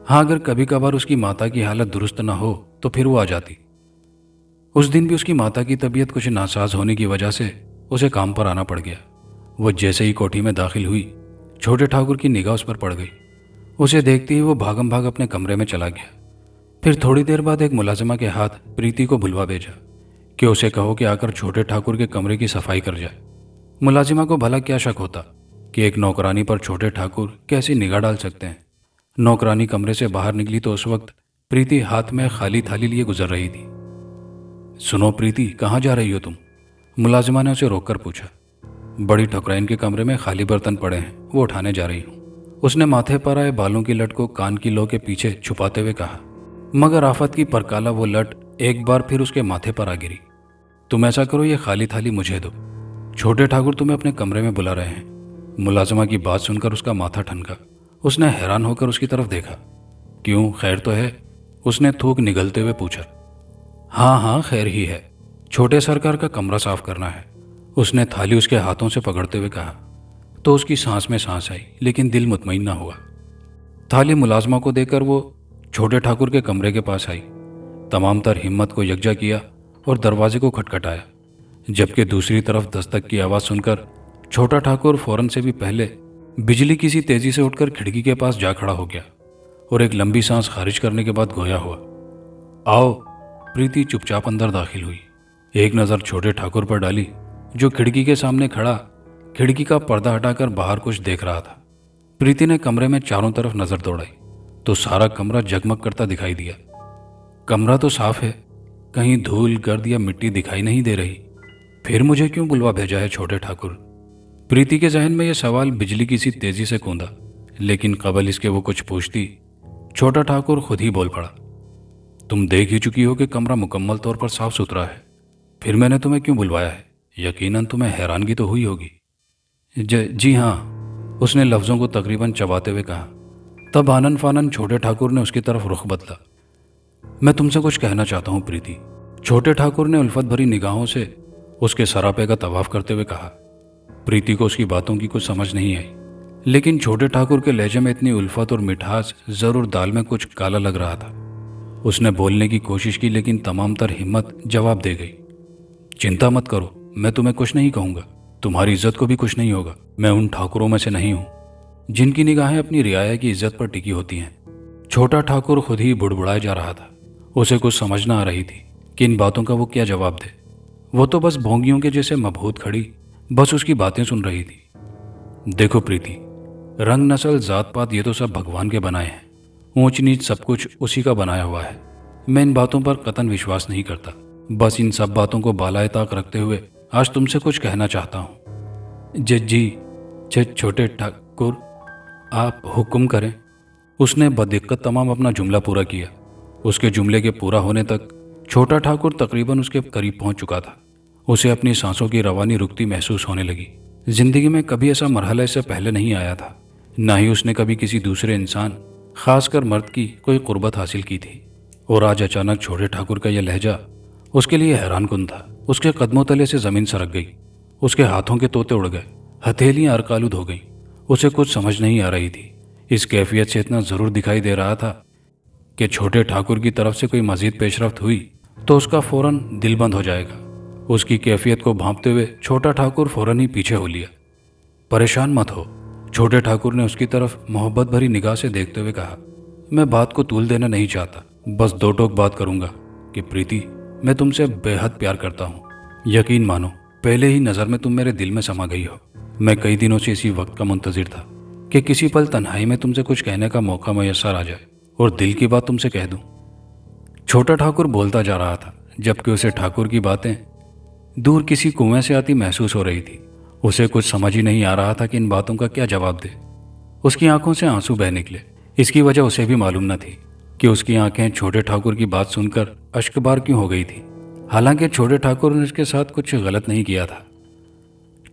हाँ, अगर कभी कभार उसकी माता की हालत दुरुस्त ना हो तो फिर वो आ जाती। उस दिन भी उसकी माता की तबीयत कुछ नासाज होने की वजह से उसे काम पर आना पड़ गया। वो जैसे ही कोठी में दाखिल हुई, छोटे ठाकुर की निगाह उस पर पड़ गई। उसे देखते ही वो भागम भाग अपने कमरे में चला गया। फिर थोड़ी देर बाद एक मुलाजिमा के हाथ प्रीति को बुलवा भेजा कि उसे कहो कि आकर छोटे ठाकुर के कमरे की सफाई कर जाए। मुलाजिमा को भला क्या शक होता कि एक नौकरानी पर छोटे ठाकुर कैसी निगाह डाल सकते हैं। नौकरानी कमरे से बाहर निकली तो उस वक्त प्रीति हाथ में खाली थाली लिए गुजर रही थी। सुनो प्रीति, कहाँ जा रही हो तुम? मुलाजिमा ने उसे रोककर पूछा। बड़ी ठकुराइन के कमरे में खाली बर्तन पड़े हैं, वो उठाने जा रही हूँ, उसने माथे पर आए बालों की लट को कान की लो के पीछे छुपाते हुए कहा। मगर आफत की परकाला वो लट एक बार फिर उसके माथे पर आ गिरी। तुम ऐसा करो, ये खाली थाली मुझे दो, छोटे ठाकुर तुम्हें अपने कमरे में बुला रहे हैं। मुलाजिमा की बात सुनकर उसका माथा ठनका। उसने हैरान होकर उसकी तरफ देखा। क्यों, खैर तो है? उसने थूक निगलते हुए पूछा। हाँ हाँ, खैर ही है, छोटे सरकार का कमरा साफ करना है, उसने थाली उसके हाथों से पकड़ते हुए कहा। तो उसकी सांस में सांस आई, लेकिन दिल मुतमईन ना हुआ। थाली मुलाजमा को देकर वो छोटे ठाकुर के कमरे के पास आई, तमाम तर हिम्मत को यकजा किया और दरवाजे को खटखटाया। जबकि दूसरी तरफ दस्तक की आवाज़ सुनकर छोटा ठाकुर फौरन से भी पहले बिजली की सी तेजी से उठकर खिड़की के पास जा खड़ा हो गया और एक लंबी सांस खारिज करने के बाद गोया हुआ। आओ। प्रीति चुपचाप अंदर दाखिल हुई। एक नज़र छोटे ठाकुर पर डाली, जो खिड़की के सामने खड़ा खिड़की का पर्दा हटाकर बाहर कुछ देख रहा था। प्रीति ने कमरे में चारों तरफ नजर दौड़ाई तो सारा कमरा जगमग करता दिखाई दिया। कमरा तो साफ है, कहीं धूल, गर्द या मिट्टी दिखाई नहीं दे रही। फिर मुझे क्यों बुलवा भेजा है छोटे ठाकुर? प्रीति के जहन में यह सवाल बिजली की सी तेजी से कूदा, लेकिन कबल इसके वो कुछ पूछती, छोटा ठाकुर खुद ही बोल पड़ा। तुम देख ही चुकी हो कि कमरा मुकम्मल तौर पर साफ सुथरा है, फिर मैंने तुम्हें क्यों बुलवाया है? यकीनन तुम्हें हैरानगी तो हुई होगी। जी हाँ, उसने लफ्ज़ों को तकरीबन चबाते हुए कहा। तब आनन फानन छोटे ठाकुर ने उसकी तरफ रुख बदला। मैं तुमसे कुछ कहना चाहता हूँ प्रीति, छोटे ठाकुर ने उल्फत भरी निगाहों से उसके सरापे का तवाफ करते हुए कहा। प्रीति को उसकी बातों की कुछ समझ नहीं आई, लेकिन छोटे ठाकुर के लहजे में इतनी उल्फत और मिठास जरूर दाल में कुछ काला लग रहा था। उसने बोलने की कोशिश की, लेकिन तमाम तर हिम्मत जवाब दे गई। चिंता मत करो, मैं तुम्हें कुछ नहीं कहूँगा, तुम्हारी इज्जत को भी कुछ नहीं होगा। मैं उन ठाकुरों में से नहीं हूँ जिनकी निगाहें अपनी रियाया की इज्जत पर टिकी होती हैं। छोटा ठाकुर खुद ही बुड़बुड़ाए जा रहा था। उसे कुछ समझ ना आ रही थी कि इन बातों का वो क्या जवाब दे। वो तो बस भोंगियों के जैसे मबहूत खड़ी बस उसकी बातें सुन रही थी। देखो प्रीति, रंग, नस्ल, जात पात ये तो सब भगवान के बनाए हैं, ऊंच नीच सब कुछ उसी का बनाया हुआ है। मैं इन बातों पर कतन विश्वास नहीं करता। बस इन सब बातों को बालाए ताक रखते हुए आज तुमसे कुछ कहना चाहता हूँ। जी छोटे ठाकुर, आप हुक्म करें। उसने बदिक्कत तमाम अपना जुमला पूरा किया। उसके जुमले के पूरा होने तक छोटा ठाकुर तकरीबन उसके करीब पहुंच चुका था। उसे अपनी सांसों की रवानी रुकती महसूस होने लगी। जिंदगी में कभी ऐसा मरहला इससे पहले नहीं आया था, ना ही उसने कभी किसी दूसरे इंसान, खासकर मर्द की कोई कुर्बत हासिल की थी। और आज अचानक छोटे ठाकुर का यह लहजा उसके लिए हैरान कुन था। उसके कदमों तले से जमीन सरक गई, उसके हाथों के तोते उड़ गए, हथेलियां अरकालूद हो गईं। उसे कुछ समझ नहीं आ रही थी। इस कैफियत से इतना जरूर दिखाई दे रहा था कि छोटे ठाकुर की तरफ से कोई मजीद पेशरफ्त हुई तो उसका फौरन दिल बंद हो जाएगा। उसकी कैफियत को भांपते हुए छोटा ठाकुर फौरन ही पीछे हो लिया। परेशान मत हो, छोटे ठाकुर ने उसकी तरफ मोहब्बत भरी निगाह से देखते हुए कहा। मैं बात को तूल देना नहीं चाहता, बस दो टोक बात करूंगा कि प्रीति, मैं तुमसे बेहद प्यार करता हूँ। यकीन मानो, पहले ही नज़र में तुम मेरे दिल में समा गई हो। मैं कई दिनों से इसी वक्त का मुंतजिर था कि किसी पल तन्हाई में तुमसे कुछ कहने का मौका मैसर आ जाए और दिल की बात तुमसे कह दूं। छोटा ठाकुर बोलता जा रहा था, जबकि उसे ठाकुर की बातें दूर किसी कुएं से आती महसूस हो रही थी। उसे कुछ समझ ही नहीं आ रहा था कि इन बातों का क्या जवाब दे। उसकी आंखों से आंसू बह निकले। इसकी वजह उसे भी मालूम न थी कि उसकी आंखें छोटे ठाकुर की बात सुनकर अश्कबार क्यों हो गई थी। हालांकि छोटे ठाकुर ने उसके साथ कुछ गलत नहीं किया था।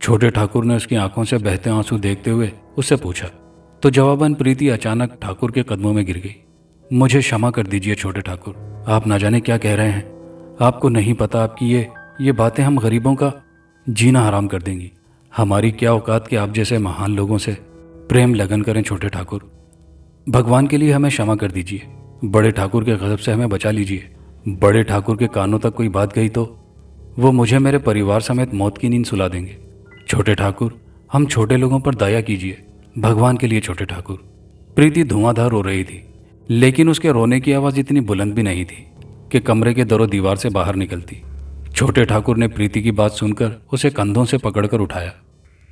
छोटे ठाकुर ने उसकी आंखों से बहते आंसू देखते हुए उससे पूछा, तो जवाबन प्रीति अचानक ठाकुर के कदमों में गिर गई। मुझे क्षमा कर दीजिए छोटे ठाकुर, आप ना जाने क्या कह रहे हैं। आपको नहीं पता, आपकी ये बातें हम गरीबों का जीना हराम कर देंगी। हमारी क्या औकात कि आप जैसे महान लोगों से प्रेम लगन करें छोटे ठाकुर। भगवान के लिए हमें क्षमा कर दीजिए। बड़े ठाकुर के गजब से हमें बचा लीजिए। बड़े ठाकुर के कानों तक कोई बात गई तो वो मुझे मेरे परिवार समेत मौत की नींद सुला देंगे। छोटे ठाकुर, हम छोटे लोगों पर दया कीजिए, भगवान के लिए छोटे ठाकुर। प्रीति धुआंधार रो रही थी, लेकिन उसके रोने की आवाज़ इतनी बुलंद भी नहीं थी कि कमरे के दरों दीवार से बाहर निकलती। छोटे ठाकुर ने प्रीति की बात सुनकर उसे कंधों से पकड़कर उठाया।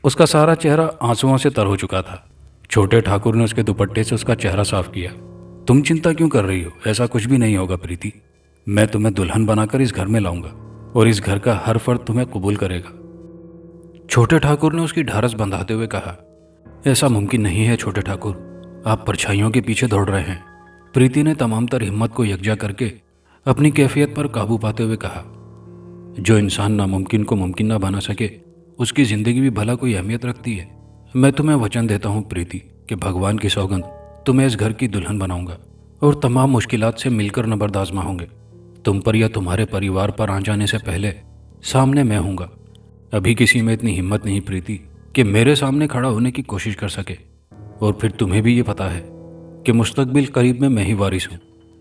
उसका सारा चेहरा आंसुओं से तर हो चुका था। छोटे ठाकुर ने उसके दुपट्टे से उसका चेहरा साफ किया। तुम चिंता क्यों कर रही हो? ऐसा कुछ भी नहीं होगा प्रीति। मैं तुम्हें दुल्हन बनाकर इस घर में लाऊंगा और इस घर का हर फर्द तुम्हें कबूल करेगा। छोटे ठाकुर ने उसकी ढारस बंधाते हुए कहा, ऐसा मुमकिन नहीं है छोटे ठाकुर, आप परछाइयों के पीछे दौड़ रहे हैं। प्रीति ने तमाम तर हिम्मत को यकजा करके अपनी कैफियत पर काबू पाते हुए कहा, जो इंसान नामुमकिन को मुमकिन ना बना सके उसकी जिंदगी भी भला कोई अहमियत रखती है। मैं तुम्हें वचन देता हूँ प्रीति कि भगवान की सौगंध तुम्हें इस घर की दुल्हन बनाऊंगा और तमाम मुश्किलात से मिलकर नबर्द आजमा होंगे। तुम पर या तुम्हारे परिवार पर आ जाने से पहले सामने मैं हूँगा। अभी किसी में इतनी हिम्मत नहीं प्रीति कि मेरे सामने खड़ा होने की कोशिश कर सके। और फिर तुम्हें भी ये पता है कि मुस्तकबिल करीब में मैं ही वारिस हूँ।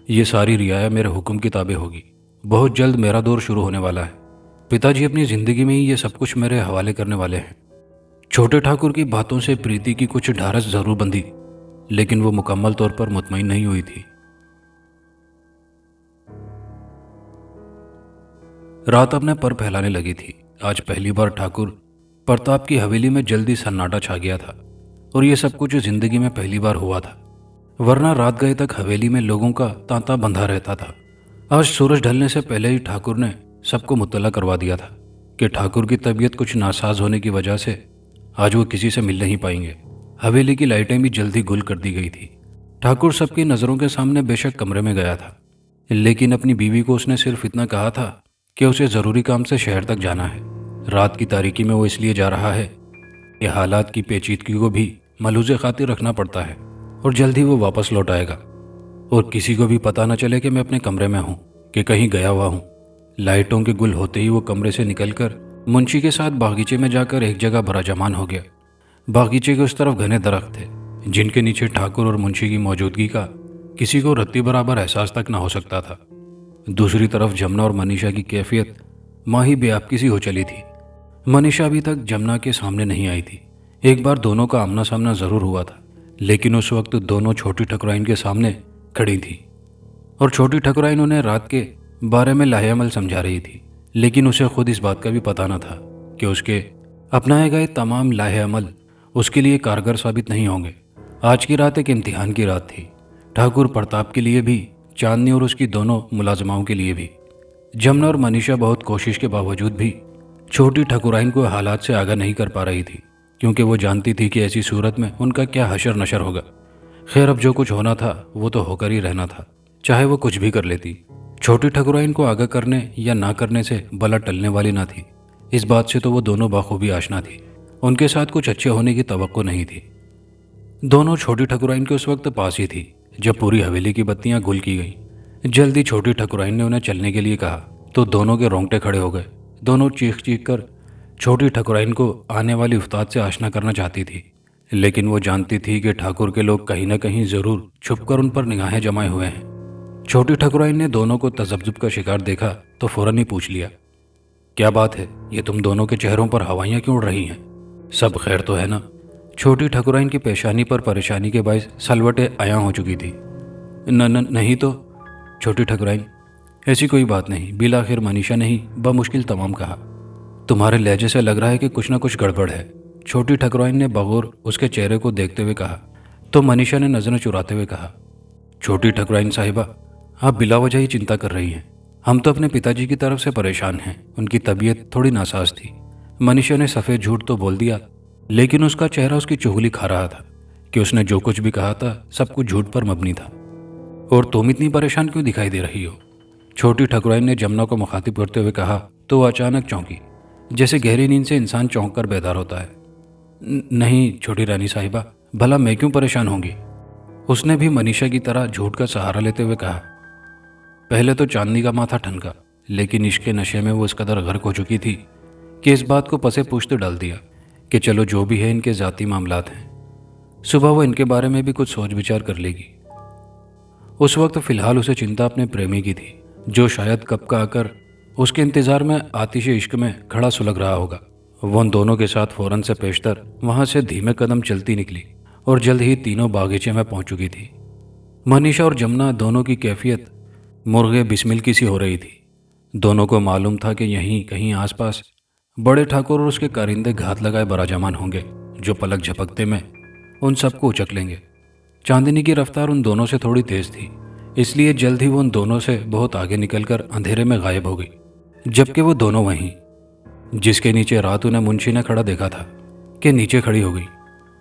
ये सारी रियाया मेरे हुक्म की ताबे होगी। बहुत जल्द मेरा दौर शुरू होने वाला है। पिताजी अपनी जिंदगी में ही ये सब कुछ मेरे हवाले करने वाले हैं। छोटे ठाकुर की बातों से प्रीति की कुछ ढारस जरूर बंधी, लेकिन वो मुकम्मल तौर पर मुतमईन नहीं हुई थी। रात अपने पर फैलाने लगी थी। आज पहली बार ठाकुर प्रताप की हवेली में जल्दी सन्नाटा छा गया था और ये सब कुछ जिंदगी में पहली बार हुआ था, वरना रात गए तक हवेली में लोगों का तांता बंधा रहता था। आज सूरज ढलने से पहले ही ठाकुर ने सबको मुत्तला करवा दिया था कि ठाकुर की तबीयत कुछ नासाज होने की वजह से आज वो किसी से मिल नहीं पाएंगे। हवेली की लाइटें भी जल्दी गुल कर दी गई थी। ठाकुर सबकी नज़रों के सामने बेशक कमरे में गया था, लेकिन अपनी बीवी को उसने सिर्फ इतना कहा था कि उसे ज़रूरी काम से शहर तक जाना है। रात की तारीकी में वो इसलिए जा रहा है कि हालात की पेचीदगी को भी मलूज़े खातिर रखना पड़ता है और जल्द ही वो वापस लौट आएगा और किसी को भी पता न चले कि मैं अपने कमरे में हूँ कि कहीं गया हुआ हूँ। लाइटों के गुल होते ही वो कमरे से निकलकर मुंशी के साथ बागीचे में जाकर एक जगह भरा जमान हो गया। बागीचे के उस तरफ घने दरख्त थे, जिनके नीचे ठाकुर और मुंशी की मौजूदगी का किसी को रत्ती बराबर एहसास तक न हो सकता था। दूसरी तरफ जमुना और मनीषा की कैफियत माही बेआबकी सी हो चली थी। मनीषा अभी तक जमुना के सामने नहीं आई थी। एक बार दोनों का आमना सामना जरूर हुआ था, लेकिन उस वक्त दोनों छोटी ठकुराइन के सामने खड़ी थी और छोटी ठकुराइन उन्हें रात के बारे में लाहेअमल समझा रही थी। लेकिन उसे खुद इस बात का भी पता न था कि उसके अपनाए गए तमाम लाहेअमल उसके लिए कारगर साबित नहीं होंगे। आज की रात एक इम्तिहान की रात थी, ठाकुर प्रताप के लिए भी, चांदनी और उसकी दोनों मुलाजमाओं के लिए भी। जमुना और मनीषा बहुत कोशिश के बावजूद भी छोटी ठकुराइन को हालात से आगाह नहीं कर पा रही थी, क्योंकि वो जानती थी कि ऐसी सूरत में उनका क्या हशर नशर होगा। खैर, अब जो कुछ होना था वो तो होकर ही रहना था, चाहे वो कुछ भी कर लेती। छोटी ठकुराइन को आगाह करने या ना करने से बला टलने वाली ना थी। इस बात से तो वो दोनों बाखूबी आशना थी। उनके साथ कुछ अच्छे होने की तवक्को नहीं थी। दोनों छोटी ठकुराइन के उस वक्त पास ही थी जब पूरी हवेली की बत्तियां गुल की गईं। जल्दी छोटी ठकुराइन ने उन्हें चलने के लिए कहा तो दोनों के रोंगटे खड़े हो गए। दोनों चीख चीख कर छोटी ठकुराइन को आने वाली उफ्ताद से आशना करना चाहती थी, लेकिन वो जानती थी कि ठाकुर के लोग कहीं न कहीं जरूर छुपकर उन पर निगाहें जमाए हुए हैं। छोटी ठकुराइन ने दोनों को तजब्जुब का शिकार देखा तो फौरन ही पूछ लिया, क्या बात है, ये तुम दोनों के चेहरों पर हवाइयाँ क्यों उड़ रही हैं? सब खैर तो है ना? छोटी ठकुराइन की पेशानी पर परेशानी के बायस सलवटें आया हो चुकी थी। नहीं तो छोटी ठकुराइन, ऐसी कोई बात नहीं। बिलाखिर मनीषा ने ही बमुश्किल तमाम कहा। तुम्हारे लहजे से लग रहा है कि कुछ ना कुछ गड़बड़ है, छोटी ठकुराइन ने बगौर उसके चेहरे को देखते हुए कहा। तो मनीषा ने नजरें चुराते हुए कहा, छोटी ठकुराइन साहिबा, आप बिला वजह ही चिंता कर रही हैं। हम तो अपने पिताजी की तरफ से परेशान हैं। उनकी तबीयत थोड़ी नासाज थी। मनीषा ने सफ़ेद झूठ तो बोल दिया, लेकिन उसका चेहरा उसकी चुगली खा रहा था कि उसने जो कुछ भी कहा था सब कुछ झूठ पर मबनी था। और तुम इतनी परेशान क्यों दिखाई दे रही हो? छोटी ठकुराइन ने जमुना को मुखातिब करते हुए कहा तो वो अचानक चौंकी, जैसे गहरी नींद से इंसान चौंक कर बेदार होता है। नहीं छोटी रानी साहिबा, भला मैं क्यों परेशान होंगी? उसने भी मनीषा की तरह झूठ का सहारा लेते हुए कहा। पहले तो चांदनी का माथा ठनका, लेकिन इश्क के नशे में वो इस कदर गर्क हो चुकी थी कि इस बात को पसे पूछते डाल दिया कि चलो जो भी है इनके ज़ाती मामलात हैं, सुबह वो इनके बारे में भी कुछ सोच विचार कर लेगी। उस वक्त फ़िलहाल उसे चिंता अपने प्रेमी की थी, जो शायद कब का आकर उसके इंतज़ार में आतिश इश्क में खड़ा सुलग रहा होगा। वो उन दोनों के साथ फ़ौरन से पेशतर वहाँ से धीमे कदम चलती निकली और जल्द ही तीनों बागीचे में पहुँच चुकी थी। मनीषा और जमुना दोनों की कैफियत मुर्गे बिस्मिल की सी हो रही थी। दोनों को मालूम था कि यहीं कहीं आसपास बड़े ठाकुर और उसके कारिंदे घात लगाए बराजमान होंगे, जो पलक झपकते में उन सबको उचक लेंगे। चांदनी की रफ्तार उन दोनों से थोड़ी तेज थी, इसलिए जल्द ही वो उन दोनों से बहुत आगे निकलकर अंधेरे में गायब हो गई। जबकि वो दोनों वहीं, जिसके नीचे रात उन्हें मुंशी ने खड़ा देखा था, के नीचे खड़ी हो गई।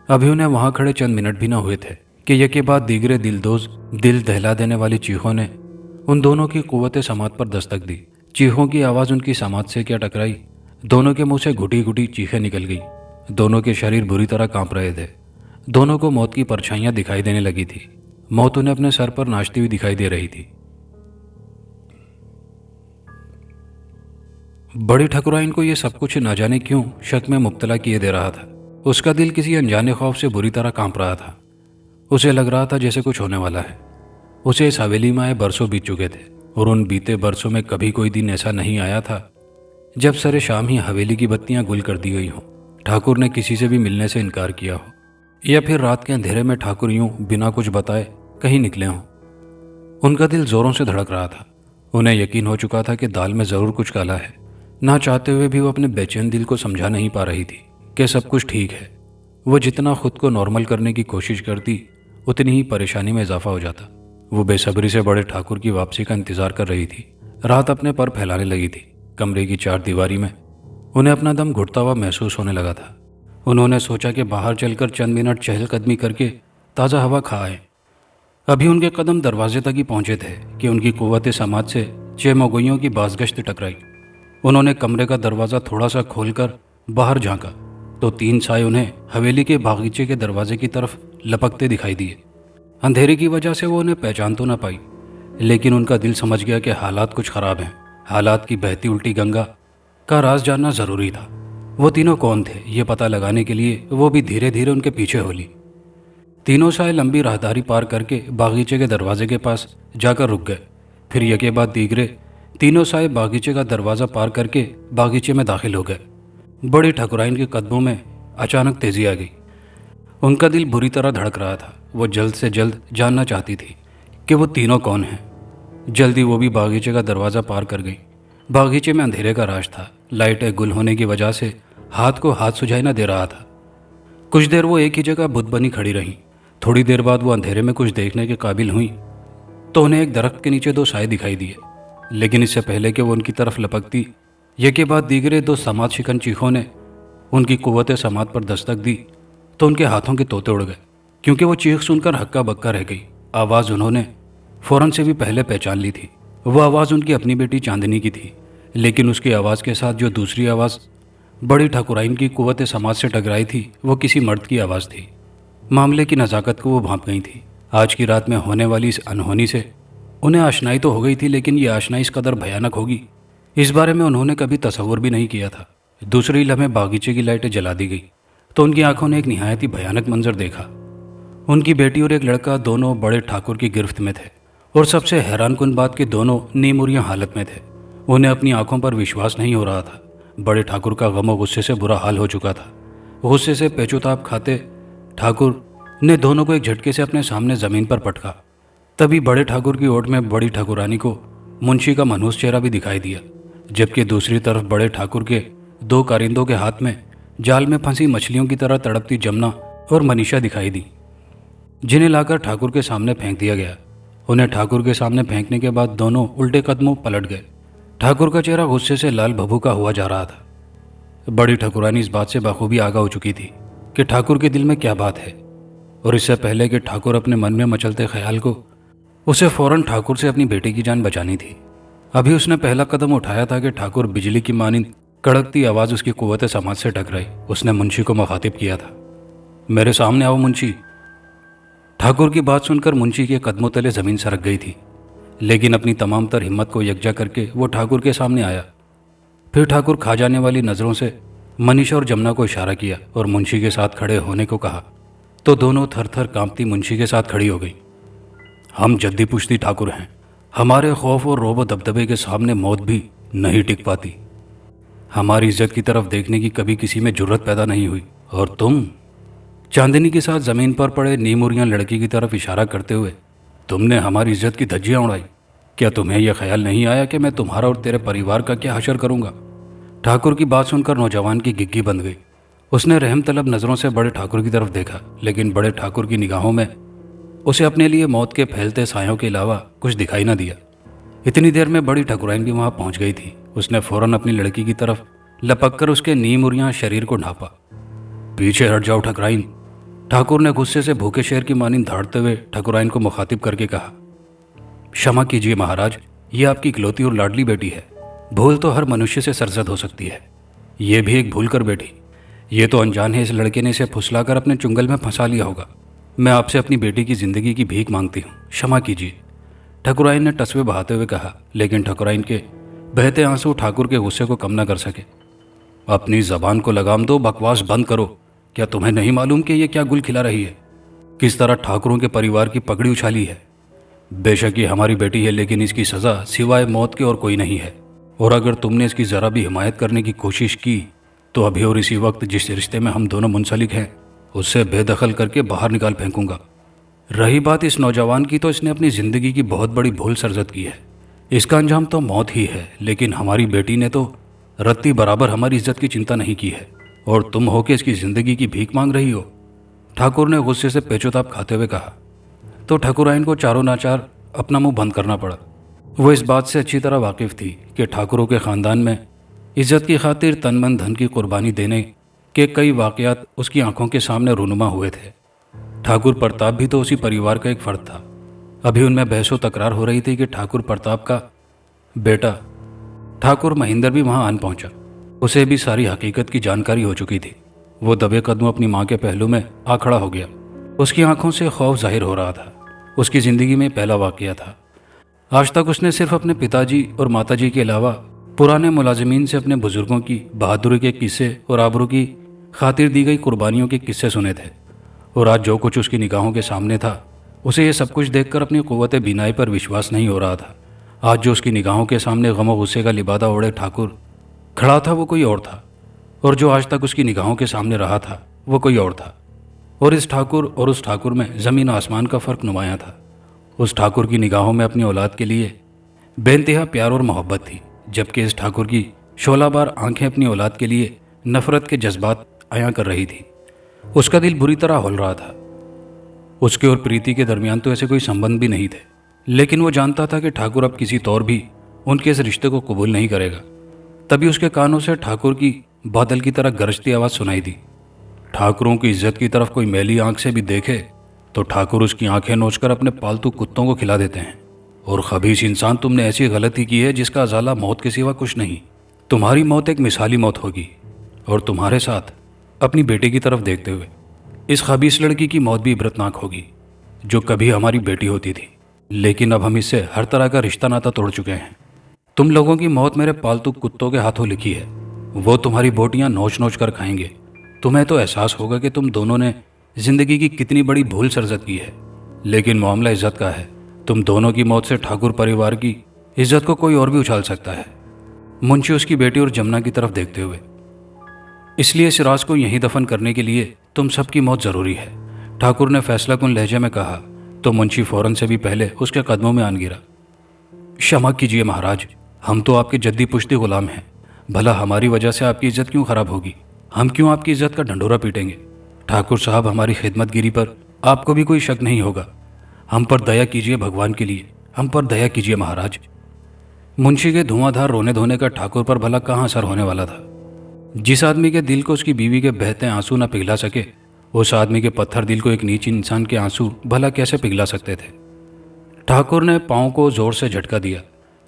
अभी उन्हें वहां खड़े चंद मिनट भी न हुए थे कि यके बाद दीगरे दिलदोज दिल दहला देने वाली चीखों ने उन दोनों की कुव्वत समात पर दस्तक दी। चीखों की आवाज़ उनकी समात से क्या टकराई, दोनों के मुंह से घुटी घुटी चीखें निकल गई। दोनों के शरीर बुरी तरह कांप रहे थे। दोनों को मौत की परछाइयां दिखाई देने लगी थी। मौत उन्हें अपने सर पर नाचती हुई दिखाई दे रही थी। बड़ी ठकुराइन को यह सब कुछ न जाने क्यों शक में मुब्तला किए दे रहा था। उसका दिल किसी अनजाने खौफ से बुरी तरह कांप रहा था। उसे लग रहा था जैसे कुछ होने वाला है। उसे इस हवेली में आए बरसों बीत चुके थे और उन बीते बरसों में कभी कोई दिन ऐसा नहीं आया था जब सरे शाम ही हवेली की बत्तियां गुल कर दी गई हों, ठाकुर ने किसी से भी मिलने से इनकार किया हो, या फिर रात के अंधेरे में ठाकुर यूं बिना कुछ बताए कहीं निकले हों। उनका दिल जोरों से धड़क रहा था। उन्हें यकीन हो चुका था कि दाल में जरूर कुछ काला है। ना चाहते हुए भी वो अपने बेचैन दिल को समझा नहीं पा रही थी कि सब कुछ ठीक है। वो जितना खुद को नॉर्मल करने की कोशिश करती, उतनी ही परेशानी में इजाफा हो जाता। वो बेसब्री से बड़े ठाकुर की वापसी का इंतजार कर रही थी। रात अपने पर फैलाने लगी थी। कमरे की चार दीवारी में उन्हें अपना दम घुटता हुआ महसूस होने लगा था। उन्होंने सोचा कि बाहर चलकर चंद मिनट चहलकदमी करके ताज़ा हवा खा आए। अभी उनके कदम दरवाजे तक ही पहुंचे थे कि उनकी कुव्वत समाज से 6 मगोइयों की बाजगश्त टकराई। उन्होंने कमरे का दरवाज़ा थोड़ा सा खोलकर बाहर झांका तो 3 साए उन्हें हवेली के बागीचे के दरवाजे की तरफ लपकते दिखाई दिए। अंधेरे की वजह से वो उन्हें पहचान तो ना पाई, लेकिन उनका दिल समझ गया कि हालात कुछ खराब हैं। हालात की बहती उल्टी गंगा का राज जानना जरूरी था। वो तीनों कौन थे ये पता लगाने के लिए वो भी धीरे धीरे उनके पीछे हो ली। तीनों साए लंबी राहदारी पार करके बागीचे के दरवाजे के पास जाकर रुक गए। फिर यके बाद दीगरे तीनों साए बागीचे का दरवाज़ा पार करके बागीचे में दाखिल हो गए। बड़ी ठकुराइन के कदमों में अचानक तेजी आ गई। उनका दिल बुरी तरह धड़क रहा था। वो जल्द से जल्द जानना चाहती थी कि वो तीनों कौन हैं। जल्दी वो भी बागीचे का दरवाज़ा पार कर गई। बागीचे में अंधेरे का राज था। लाइटें गुल होने की वजह से हाथ को हाथ सुझाई न दे रहा था। कुछ देर वो एक ही जगह बुत बनी खड़ी रहीं। थोड़ी देर बाद वो अंधेरे में कुछ देखने के काबिल हुई तो उन्हें एक दरख्त के नीचे 2 साए दिखाई दिए। लेकिन इससे पहले कि वो उनकी तरफ लपकती, यके बाद दीगरे 2 समात शिकन चीखों ने उनकी कुव्वत समात पर दस्तक दी तो उनके हाथों के तोते उड़ गए, क्योंकि वो चीख सुनकर हक्का बक्का रह गई। आवाज़ उन्होंने फौरन से भी पहले पहचान ली थी। वो आवाज़ उनकी अपनी बेटी चांदनी की थी, लेकिन उसकी आवाज़ के साथ जो दूसरी आवाज़ बड़ी ठाकुराइन की कुव्वत समाज से टकराई थी वो किसी मर्द की आवाज़ थी। मामले की नज़ाकत को वो भांप गई थी। आज की रात में होने वाली इस अनहोनी से उन्हें आशनाई तो हो गई थी, लेकिन ये आशनाई इस कदर भयानक होगी इस बारे में उन्होंने कभी तसव्वुर भी नहीं किया था। दूसरे ही लम्हे बागीचे की लाइटें जला दी गई तो उनकी आंखों ने एक निहायत ही भयानक मंजर देखा। उनकी बेटी और एक लड़का दोनों बड़े ठाकुर की गिरफ्त में थे और सबसे हैरानकुन बात कि दोनों नीमुरिया हालत में थे। उन्हें अपनी आंखों पर विश्वास नहीं हो रहा था। बड़े ठाकुर का गम और गुस्से से बुरा हाल हो चुका था। गुस्से से पेचोताप खाते ठाकुर ने दोनों को एक झटके से अपने सामने जमीन पर पटका। तभी बड़े ठाकुर की ओट में बड़ी ठाकुरानी को मुंशी का मनहूस चेहरा भी दिखाई दिया, जबकि दूसरी तरफ बड़े ठाकुर के 2 कारिंदों के हाथ में जाल में फंसी मछलियों की तरह तड़पती जमुना और मनीषा दिखाई दी, जिन्हें लाकर ठाकुर के सामने फेंक दिया गया। उन्हें ठाकुर के सामने फेंकने के बाद दोनों उल्टे कदमों पलट गए। ठाकुर का चेहरा गुस्से से लाल भभूका हुआ जा रहा था। बड़ी ठाकुरानी इस बात से बखूबी आगाह हो चुकी थी कि ठाकुर के दिल में क्या बात है, और इससे पहले कि ठाकुर अपने मन में मचलते ख्याल को, उसे फौरन ठाकुर से अपनी बेटी की जान बचानी थी। अभी उसने पहला कदम उठाया था कि ठाकुर बिजली की मानिंद कड़कती आवाज उसकी कुव्वत समाज से टकराई। उसने मुंशी को मुखातिब किया था, मेरे सामने आओ मुंशी। ठाकुर की बात सुनकर मुंशी के कदमों तले जमीन सरक गई थी, लेकिन अपनी तमाम तर हिम्मत को यकजा करके वो ठाकुर के सामने आया। फिर ठाकुर खा जाने वाली नजरों से मनीषा और जमुना को इशारा किया और मुंशी के साथ खड़े होने को कहा, तो दोनों थर थर कांपती मुंशी के साथ खड़ी हो गई। हम जद्दी पुश्ती ठाकुर हैं, हमारे खौफ और रोब दबदबे के सामने मौत भी नहीं टिक पाती। हमारी इज्जत की तरफ देखने की कभी किसी में जुर्रत पैदा नहीं हुई, और तुम, चांदनी के साथ जमीन पर पड़े नीमुरियां लड़की की तरफ इशारा करते हुए, तुमने हमारी इज्जत की धज्जियां उड़ाई। क्या तुम्हें यह ख्याल नहीं आया कि मैं तुम्हारा और तेरे परिवार का क्या हशर करूंगा? ठाकुर की बात सुनकर नौजवान की गिग्गी बंद गई। उसने रहम तलब नजरों से बड़े ठाकुर की तरफ देखा, लेकिन बड़े ठाकुर की निगाहों में उसे अपने लिए मौत के फैलते सायों के अलावा कुछ दिखाई न दिया। इतनी देर में बड़ी ठाकुराइन भी वहां पहुंच गई थी। उसने फौरन अपनी लड़की की तरफ लपक कर उसके नीम उरियां शरीर को ढांपा। पीछे हट जाओ ठाकुराइन, ठाकुर ने गुस्से से भूखे शेर की मानिंद धाड़ते हुए ठाकुराइन को मुखातिब करके कहा। क्षमा कीजिए महाराज, ये आपकी इकलौती और लाडली बेटी है। भूल तो हर मनुष्य से सरजद हो सकती है, ये भी एक भूल कर बैठी। ये तो अनजान है, इस लड़के ने इसे फुसलाकर अपने चुंगल में फंसा लिया होगा। मैं आपसे अपनी बेटी की जिंदगी की भीख मांगती हूँ, क्षमा कीजिए, ठाकुराइन ने टसवे बहाते हुए कहा। लेकिन ठाकुराइन के बहते आंसू ठाकुर के गुस्से को कम न कर सके। अपनी जबान को लगाम दो, बकवास बंद करो। क्या तुम्हें नहीं मालूम कि ये क्या गुल खिला रही है? किस तरह ठाकुरों के परिवार की पगड़ी उछाली है? बेशक ये हमारी बेटी है, लेकिन इसकी सजा सिवाय मौत के और कोई नहीं है। और अगर तुमने इसकी जरा भी हिमायत करने की कोशिश की तो अभी और इसी वक्त जिस रिश्ते में हम दोनों मुंसलिक हैं उससे बेदखल करके बाहर निकाल फेंकूंगा। रही बात इस नौजवान की, तो इसने अपनी जिंदगी की बहुत बड़ी भूल सरजद की है। इसका अंजाम तो मौत ही है, लेकिन हमारी बेटी ने तो रत्ती बराबर हमारी इज्जत की चिंता नहीं की है, और तुम हो के इसकी जिंदगी की भीख मांग रही हो, ठाकुर ने गुस्से से पेचोताप खाते हुए कहा। तो ठाकुराइन को चारों नाचार अपना मुंह बंद करना पड़ा। वो इस बात से अच्छी तरह वाकिफ थी कि ठाकुरों के खानदान में इज्जत की खातिर तन मन धन की कुर्बानी देने के कई वाकयात उसकी आंखों के सामने रूनुमा हुए थे। ठाकुर प्रताप भी तो उसी परिवार का एक फर्द था। अभी उनमें बहसो तकरार हो रही थी कि ठाकुर प्रताप का बेटा ठाकुर महेंद्र भी वहां आन पहुंचा। उसे भी सारी हकीकत की जानकारी हो चुकी थी। वो दबे कदमों अपनी माँ के पहलू में आ खड़ा हो गया। उसकी आंखों से खौफ जाहिर हो रहा था। उसकी जिंदगी में पहला वाकया था। आज तक उसने सिर्फ अपने पिताजी और माताजी के अलावा पुराने मुलाजिमीन से अपने बुजुर्गों की बहादुरी के किस्से और आबरू की खातिर दी गई कुर्बानियों के किस्से सुने थे, और आज जो कुछ उसकी निगाहों के सामने था, उसे ये सब कुछ देखकर अपनी कुव्वत बीनाई पर विश्वास नहीं हो रहा था। आज जो उसकी निगाहों के सामने गम और गुस्से का लिबादा ओढ़े ठाकुर खड़ा था, वो कोई और था, और जो आज तक उसकी निगाहों के सामने रहा था, वो कोई और था। और इस ठाकुर और उस ठाकुर में ज़मीन आसमान का फ़र्क नुमाया था। उस ठाकुर की निगाहों में अपनी औलाद के लिए बेइंतहा प्यार और मोहब्बत थी, जबकि इस ठाकुर की शोलाबार आंखें अपनी औलाद के लिए नफरत के जज्बात अयां कर रही थी। उसका दिल बुरी तरह हौल रहा था। उसके और प्रीति के दरमियान तो ऐसे कोई संबंध भी नहीं थे, लेकिन वो जानता था कि ठाकुर अब किसी तौर भी उनके इस रिश्ते को कबूल नहीं करेगा। तभी उसके कानों से ठाकुर की बादल की तरह गरजती आवाज़ सुनाई दी। ठाकुरों की इज्जत की तरफ कोई मैली आंख से भी देखे तो ठाकुर उसकी आंखें नोचकर अपने पालतू कुत्तों को खिला देते हैं। और खबीस इंसान, तुमने ऐसी गलती की है जिसका अजाला मौत के सिवा कुछ नहीं। तुम्हारी मौत एक मिसाली मौत होगी, और तुम्हारे साथ अपनी बेटी की तरफ देखते हुए इस खबीस लड़की की मौत भी इबरतनाक होगी, जो कभी हमारी बेटी होती थी। लेकिन अब हम इससे हर तरह का रिश्ता नाता तोड़ चुके हैं। तुम लोगों की मौत मेरे पालतू कुत्तों के हाथों लिखी है। वो तुम्हारी बोटियां नोच नोच कर खाएंगे। तुम्हें तो एहसास होगा कि तुम दोनों ने जिंदगी की कितनी बड़ी भूल सरजद की है। लेकिन मामला इज्जत का है। तुम दोनों की मौत से ठाकुर परिवार की इज्जत को कोई और भी उछाल सकता है। मुंशी उसकी बेटी और जमुना की तरफ देखते हुए, इसलिए इस राज को यहीं दफन करने के लिए तुम सबकी मौत जरूरी है, ठाकुर ने फैसला कुन लहजे में कहा। तो मुंशी फौरन से भी पहले उसके कदमों में आन गिरा। क्षमा कीजिए महाराज, हम तो आपके जद्दी पुश्ती गुलाम हैं। भला हमारी वजह से आपकी इज्जत क्यों खराब होगी? हम क्यों आपकी इज्जत का ढंढोरा पीटेंगे? ठाकुर साहब, हमारी खिदमतगिरी पर आपको भी कोई शक नहीं होगा। हम पर दया कीजिए भगवान के लिए, हम पर दया कीजिए महाराज। मुंशी के धुआंधार रोने धोने का ठाकुर पर भला कहाँ असर होने वाला था। जिस आदमी के दिल को उसकी बीवी के बहते आंसू न पिघला सके, उस आदमी के पत्थर दिल को एक नीच इंसान के आंसू भला कैसे पिघला सकते थे। ठाकुर ने पाँव को जोर से झटका दिया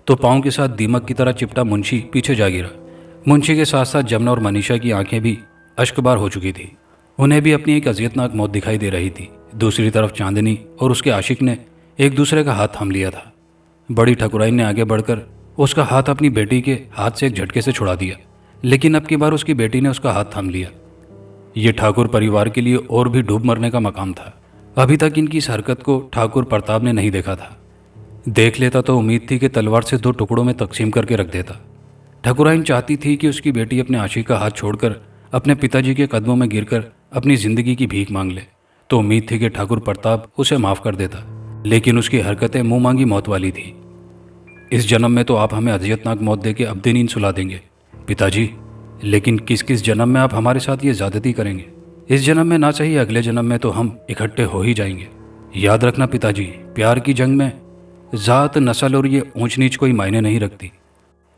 तो पाँव के साथ दीमक की तरह चिपटा मुंशी पीछे जा गिरा। मुंशी के साथ साथ जमुना और मनीषा की आंखें भी अश्कबार हो चुकी थी। उन्हें भी अपनी एक अजियतनाक मौत दिखाई दे रही थी। दूसरी तरफ चांदनी और उसके आशिक ने एक दूसरे का हाथ थाम लिया था। बड़ी ठकुराइन ने आगे बढ़कर उसका हाथ अपनी बेटी के हाथ से एक झटके से छुड़ा दिया, लेकिन अब की बार उसकी बेटी ने उसका हाथ थाम लिया। ये ठाकुर परिवार के लिए और भी डूब मरने का मकाम था। अभी तक इनकी इस हरकत को ठाकुर प्रताप ने नहीं देखा था। देख लेता तो उम्मीद थी कि तलवार से दो टुकड़ों में तकसीम करके रख देता। ठकुराइन चाहती थी कि उसकी बेटी अपने आशिक का हाथ छोड़कर अपने पिताजी के कदमों में गिरकर अपनी जिंदगी की भीख मांग ले, तो उम्मीद थी कि ठाकुर प्रताप उसे माफ कर देता, लेकिन उसकी हरकतें मुंह मांगी मौत वाली थी। इस जन्म में तो आप हमें अजियतनाक मौत दे के अब्दी नींद सुला देंगे पिताजी, लेकिन किस किस जन्म में आप हमारे साथ ये ज्यादती करेंगे। इस जन्म में ना सही, अगले जन्म में तो हम इकट्ठे हो ही जाएंगे। याद रखना पिताजी, प्यार की जंग में जात, नस्ल और ये ऊंच नीच कोई मायने नहीं रखती।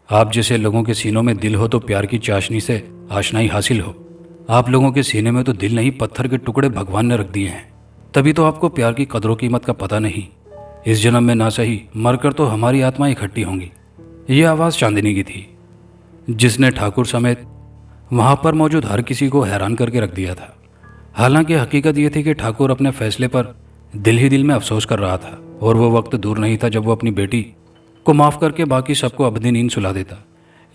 आप जैसे लोगों के सीनों में दिल हो तो प्यार की चाशनी से आशनाई हासिल हो। आप लोगों के सीने में तो दिल नहीं, पत्थर के टुकड़े भगवान ने रख दिए हैं। तभी तो आपको प्यार की कदरों कीमत का पता नहीं। इस जन्म में ना सही, मरकर तो हमारी आत्माएं इकट्ठी होंगी। ये आवाज़ चांदनी की थी, जिसने ठाकुर समेत वहां पर मौजूद हर किसी को हैरान करके रख दिया था। हालांकि हकीकत यह थी कि ठाकुर अपने फैसले पर दिल ही दिल में अफसोस कर रहा था, और वो वक्त दूर नहीं था जब वो अपनी बेटी को माफ करके बाकी सबको अबदी नींद सुला देता।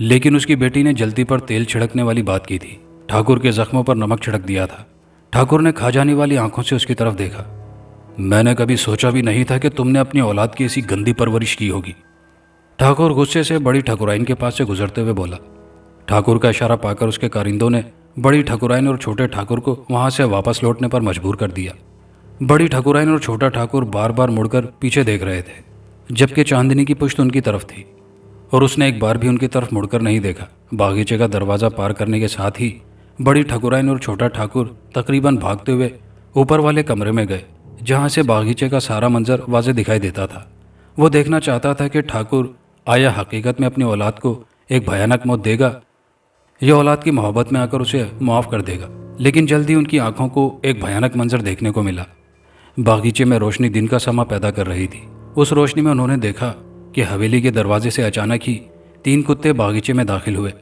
लेकिन उसकी बेटी ने जल्दी पर तेल छिड़कने वाली बात की थी। ठाकुर के जख्मों पर नमक छिड़क दिया था। ठाकुर ने खा जाने वाली आंखों से उसकी तरफ देखा। मैंने कभी सोचा भी नहीं था कि तुमने अपनी औलाद की ऐसी गंदी परवरिश की होगी। ठाकुर गुस्से से बड़ी ठकुराइन के पास से गुजरते हुए बोला। ठाकुर का इशारा पाकर उसके कारिंदों ने बड़ी ठकुराइन और छोटे ठाकुर को वहां से वापस लौटने पर मजबूर कर दिया। बड़ी ठकुराइन और छोटा ठाकुर बार बार मुड़कर पीछे देख रहे थे, जबकि चांदनी की पुश्त उनकी तरफ थी और उसने एक बार भी उनकी तरफ मुड़कर नहीं देखा। बागीचे का दरवाज़ा पार करने के साथ ही बड़ी ठकुराइन और छोटा ठाकुर तकरीबन भागते हुए ऊपर वाले कमरे में गए, जहाँ से बागीचे का सारा मंजर वाजे दिखाई देता था। वो देखना चाहता था कि ठाकुर आया हकीकत में अपनी औलाद को एक भयानक मौत देगा या औलाद की मोहब्बत में आकर उसे मुआफ़ कर देगा। लेकिन जल्दी उनकी आंखों को एक भयानक मंजर देखने को मिला। बागीचे में रोशनी दिन का समा पैदा कर रही थी। उस रोशनी में उन्होंने देखा कि हवेली के दरवाजे से अचानक ही 3 कुत्ते बागीचे में दाखिल हुए।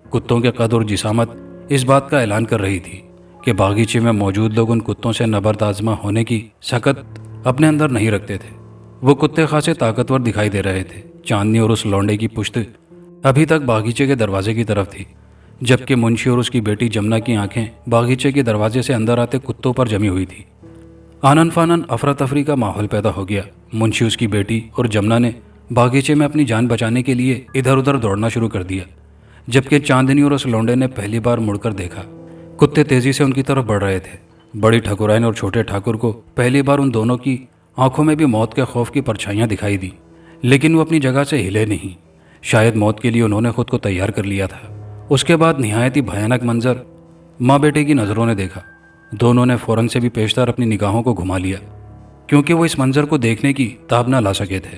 कुत्तों के कद और जिसामत इस बात का ऐलान कर रही थी कि बागीचे में मौजूद लोग उन कुत्तों से नबर्द आजमा होने की सकत अपने अंदर नहीं रखते थे। वो कुत्ते खासे ताकतवर दिखाई दे रहे थे। चांदनी और उस लौंडे की पुश्त अभी तक बागीचे के दरवाजे की तरफ थी, जबकि मुंशी और उसकी बेटी जमुना की आंखें बागीचे के दरवाजे से अंदर आते कुत्तों पर जमी हुई थी। आनन फानन अफरा तफरी का माहौल पैदा हो गया। मुंशी, उसकी बेटी और जमुना ने बागीचे में अपनी जान बचाने के लिए इधर उधर दौड़ना शुरू कर दिया, जबकि चांदनी और उस लौंडे ने पहली बार मुड़कर देखा। कुत्ते तेजी से उनकी तरफ बढ़ रहे थे। बड़ी ठकुराइन और छोटे ठाकुर को पहली बार उन दोनों की आंखों में भी मौत के खौफ की परछाइयां दिखाई दी, लेकिन वो अपनी जगह से हिले नहीं। शायद मौत के लिए उन्होंने खुद को तैयार कर लिया था। उसके बाद निहायत ही भयानक मंजर माँ बेटे की नज़रों ने देखा। दोनों ने फौरन से भी पेशतर अपनी निगाहों को घुमा लिया, क्योंकि वो इस मंजर को देखने की ताब ना ला सके थे।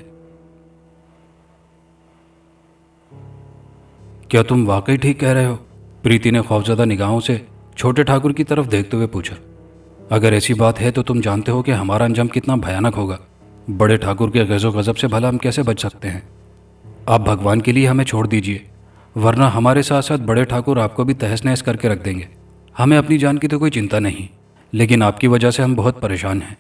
क्या तुम वाकई ठीक कह रहे हो? प्रीति ने खौफजदा निगाहों से छोटे ठाकुर की तरफ देखते हुए पूछा। अगर ऐसी बात है तो तुम जानते हो कि हमारा अंजाम कितना भयानक होगा। बड़े ठाकुर के गज़ो गज़ब से भला हम कैसे बच सकते हैं? आप भगवान के लिए हमें छोड़ दीजिए, वरना हमारे साथ साथ बड़े ठाकुर आपको भी तहस नहस करके रख देंगे। हमें अपनी जान की तो कोई चिंता नहीं, लेकिन आपकी वजह से हम बहुत परेशान हैं।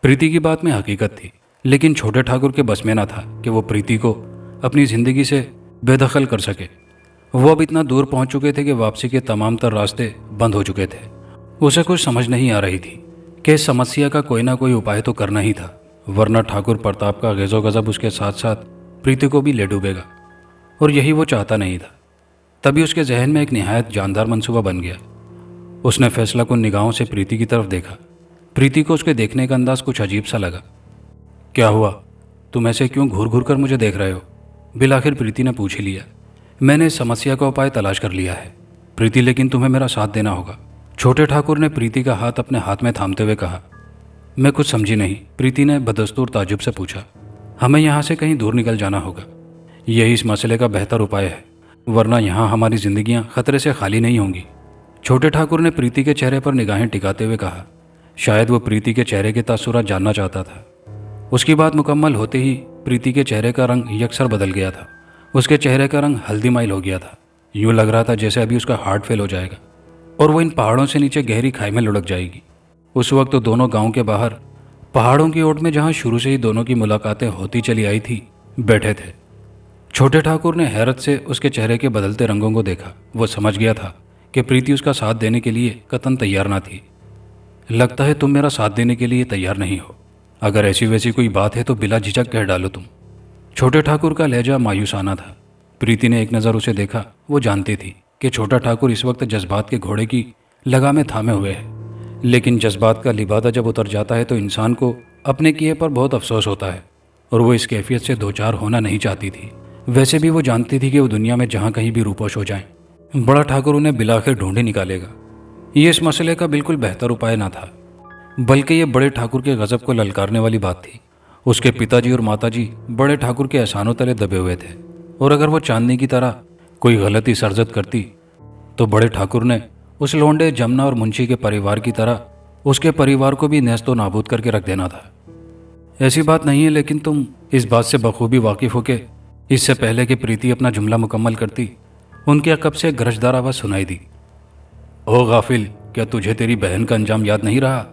प्रीति की बात में हकीकत थी, लेकिन छोटे ठाकुर के बस में ना था कि वो प्रीति को अपनी ज़िंदगी से बेदखल कर सके। वो अब इतना दूर पहुंच चुके थे कि वापसी के तमाम तर रास्ते बंद हो चुके थे। उसे कुछ समझ नहीं आ रही थी कि इस समस्या का कोई ना कोई उपाय तो करना ही था, वरना ठाकुर प्रताप का गैज़ो गज़ब उसके साथ साथ प्रीति को भी ले डूबेगा, और यही वो चाहता नहीं था। तभी उसके जहन में एक निहायत जानदार मंसूबा बन गया। उसने फैसला कुन निगाहों से प्रीति की तरफ देखा। प्रीति को उसके देखने का अंदाज कुछ अजीब सा लगा। क्या हुआ? तुम ऐसे क्यों घूर घूर कर मुझे देख रहे हो? बिलाखिर प्रीति ने पूछ ही लिया। मैंने इस समस्या का उपाय तलाश कर लिया है प्रीति, लेकिन तुम्हें मेरा साथ देना होगा। छोटे ठाकुर ने प्रीति का हाथ अपने हाथ में थामते हुए कहा। मैं कुछ समझी नहीं, प्रीति ने बदस्तूर ताजुब से पूछा। हमें यहाँ से कहीं दूर निकल जाना होगा, यही इस मसले का बेहतर उपाय है, वरना यहाँ हमारी जिंदगियाँ खतरे से खाली नहीं होंगी। छोटे ठाकुर ने प्रीति के चेहरे पर निगाहें टिकाते हुए कहा। शायद वो प्रीति के चेहरे के तासुरात जानना चाहता था। उसकी बात मुकम्मल होते ही प्रीति के चेहरे का रंग यकसर बदल गया था। उसके चेहरे का रंग हल्दी माइल हो गया था। यूँ लग रहा था जैसे अभी उसका हार्ट फेल हो जाएगा और वो इन पहाड़ों से नीचे गहरी खाई में लुढ़क जाएगी। उस वक्त तो दोनों गांव के बाहर पहाड़ों की ओट में, जहां शुरू से ही दोनों की मुलाकातें होती चली आई थी, बैठे थे। छोटे ठाकुर ने हैरत से उसके चेहरे के बदलते रंगों को देखा। वो समझ गया था कि प्रीति उसका साथ देने के लिए कतन तैयार ना थी। लगता है तुम मेरा साथ देने के लिए तैयार नहीं हो। अगर ऐसी वैसी कोई बात है तो बिला झिझक कह डालो तुम। छोटे ठाकुर का लहजा मायूसाना था। प्रीति ने एक नज़र उसे देखा। वो जानती थी कि छोटा ठाकुर इस वक्त जज्बात के घोड़े की लगामें थामे हुए है, लेकिन जज्बात का लिबादा जब उतर जाता है तो इंसान को अपने किए पर बहुत अफसोस होता है, और वो इस कैफियत से दो चार होना नहीं चाहती थी। वैसे भी वो जानती थी कि वो दुनिया में जहाँ कहीं भी रूपोश हो जाए, बड़ा ठाकुर उन्हें बिलाखिर ढूंढे निकालेगा। ये इस मसले का बिल्कुल बेहतर उपाय ना था, बल्कि ये बड़े ठाकुर के गजब को ललकारने वाली बात थी। उसके पिताजी और माताजी बड़े ठाकुर के एहसानों तले दबे हुए थे, और अगर वो चांदनी की तरह कोई गलती सरजद करती तो बड़े ठाकुर ने उस लोंडे जमुना और मुंशी के परिवार की तरह उसके परिवार को भी नेस्तो नाबूद करके रख देना था। ऐसी बात नहीं है, लेकिन तुम इस बात से बखूबी वाकिफ हो के इससे पहले कि प्रीति अपना जुमला मुकम्मल करती, उनके अकब से गरजदार आवाज सुनाई दी। ओ गाफिल, क्या तुझे तेरी बहन का अंजाम याद नहीं रहा?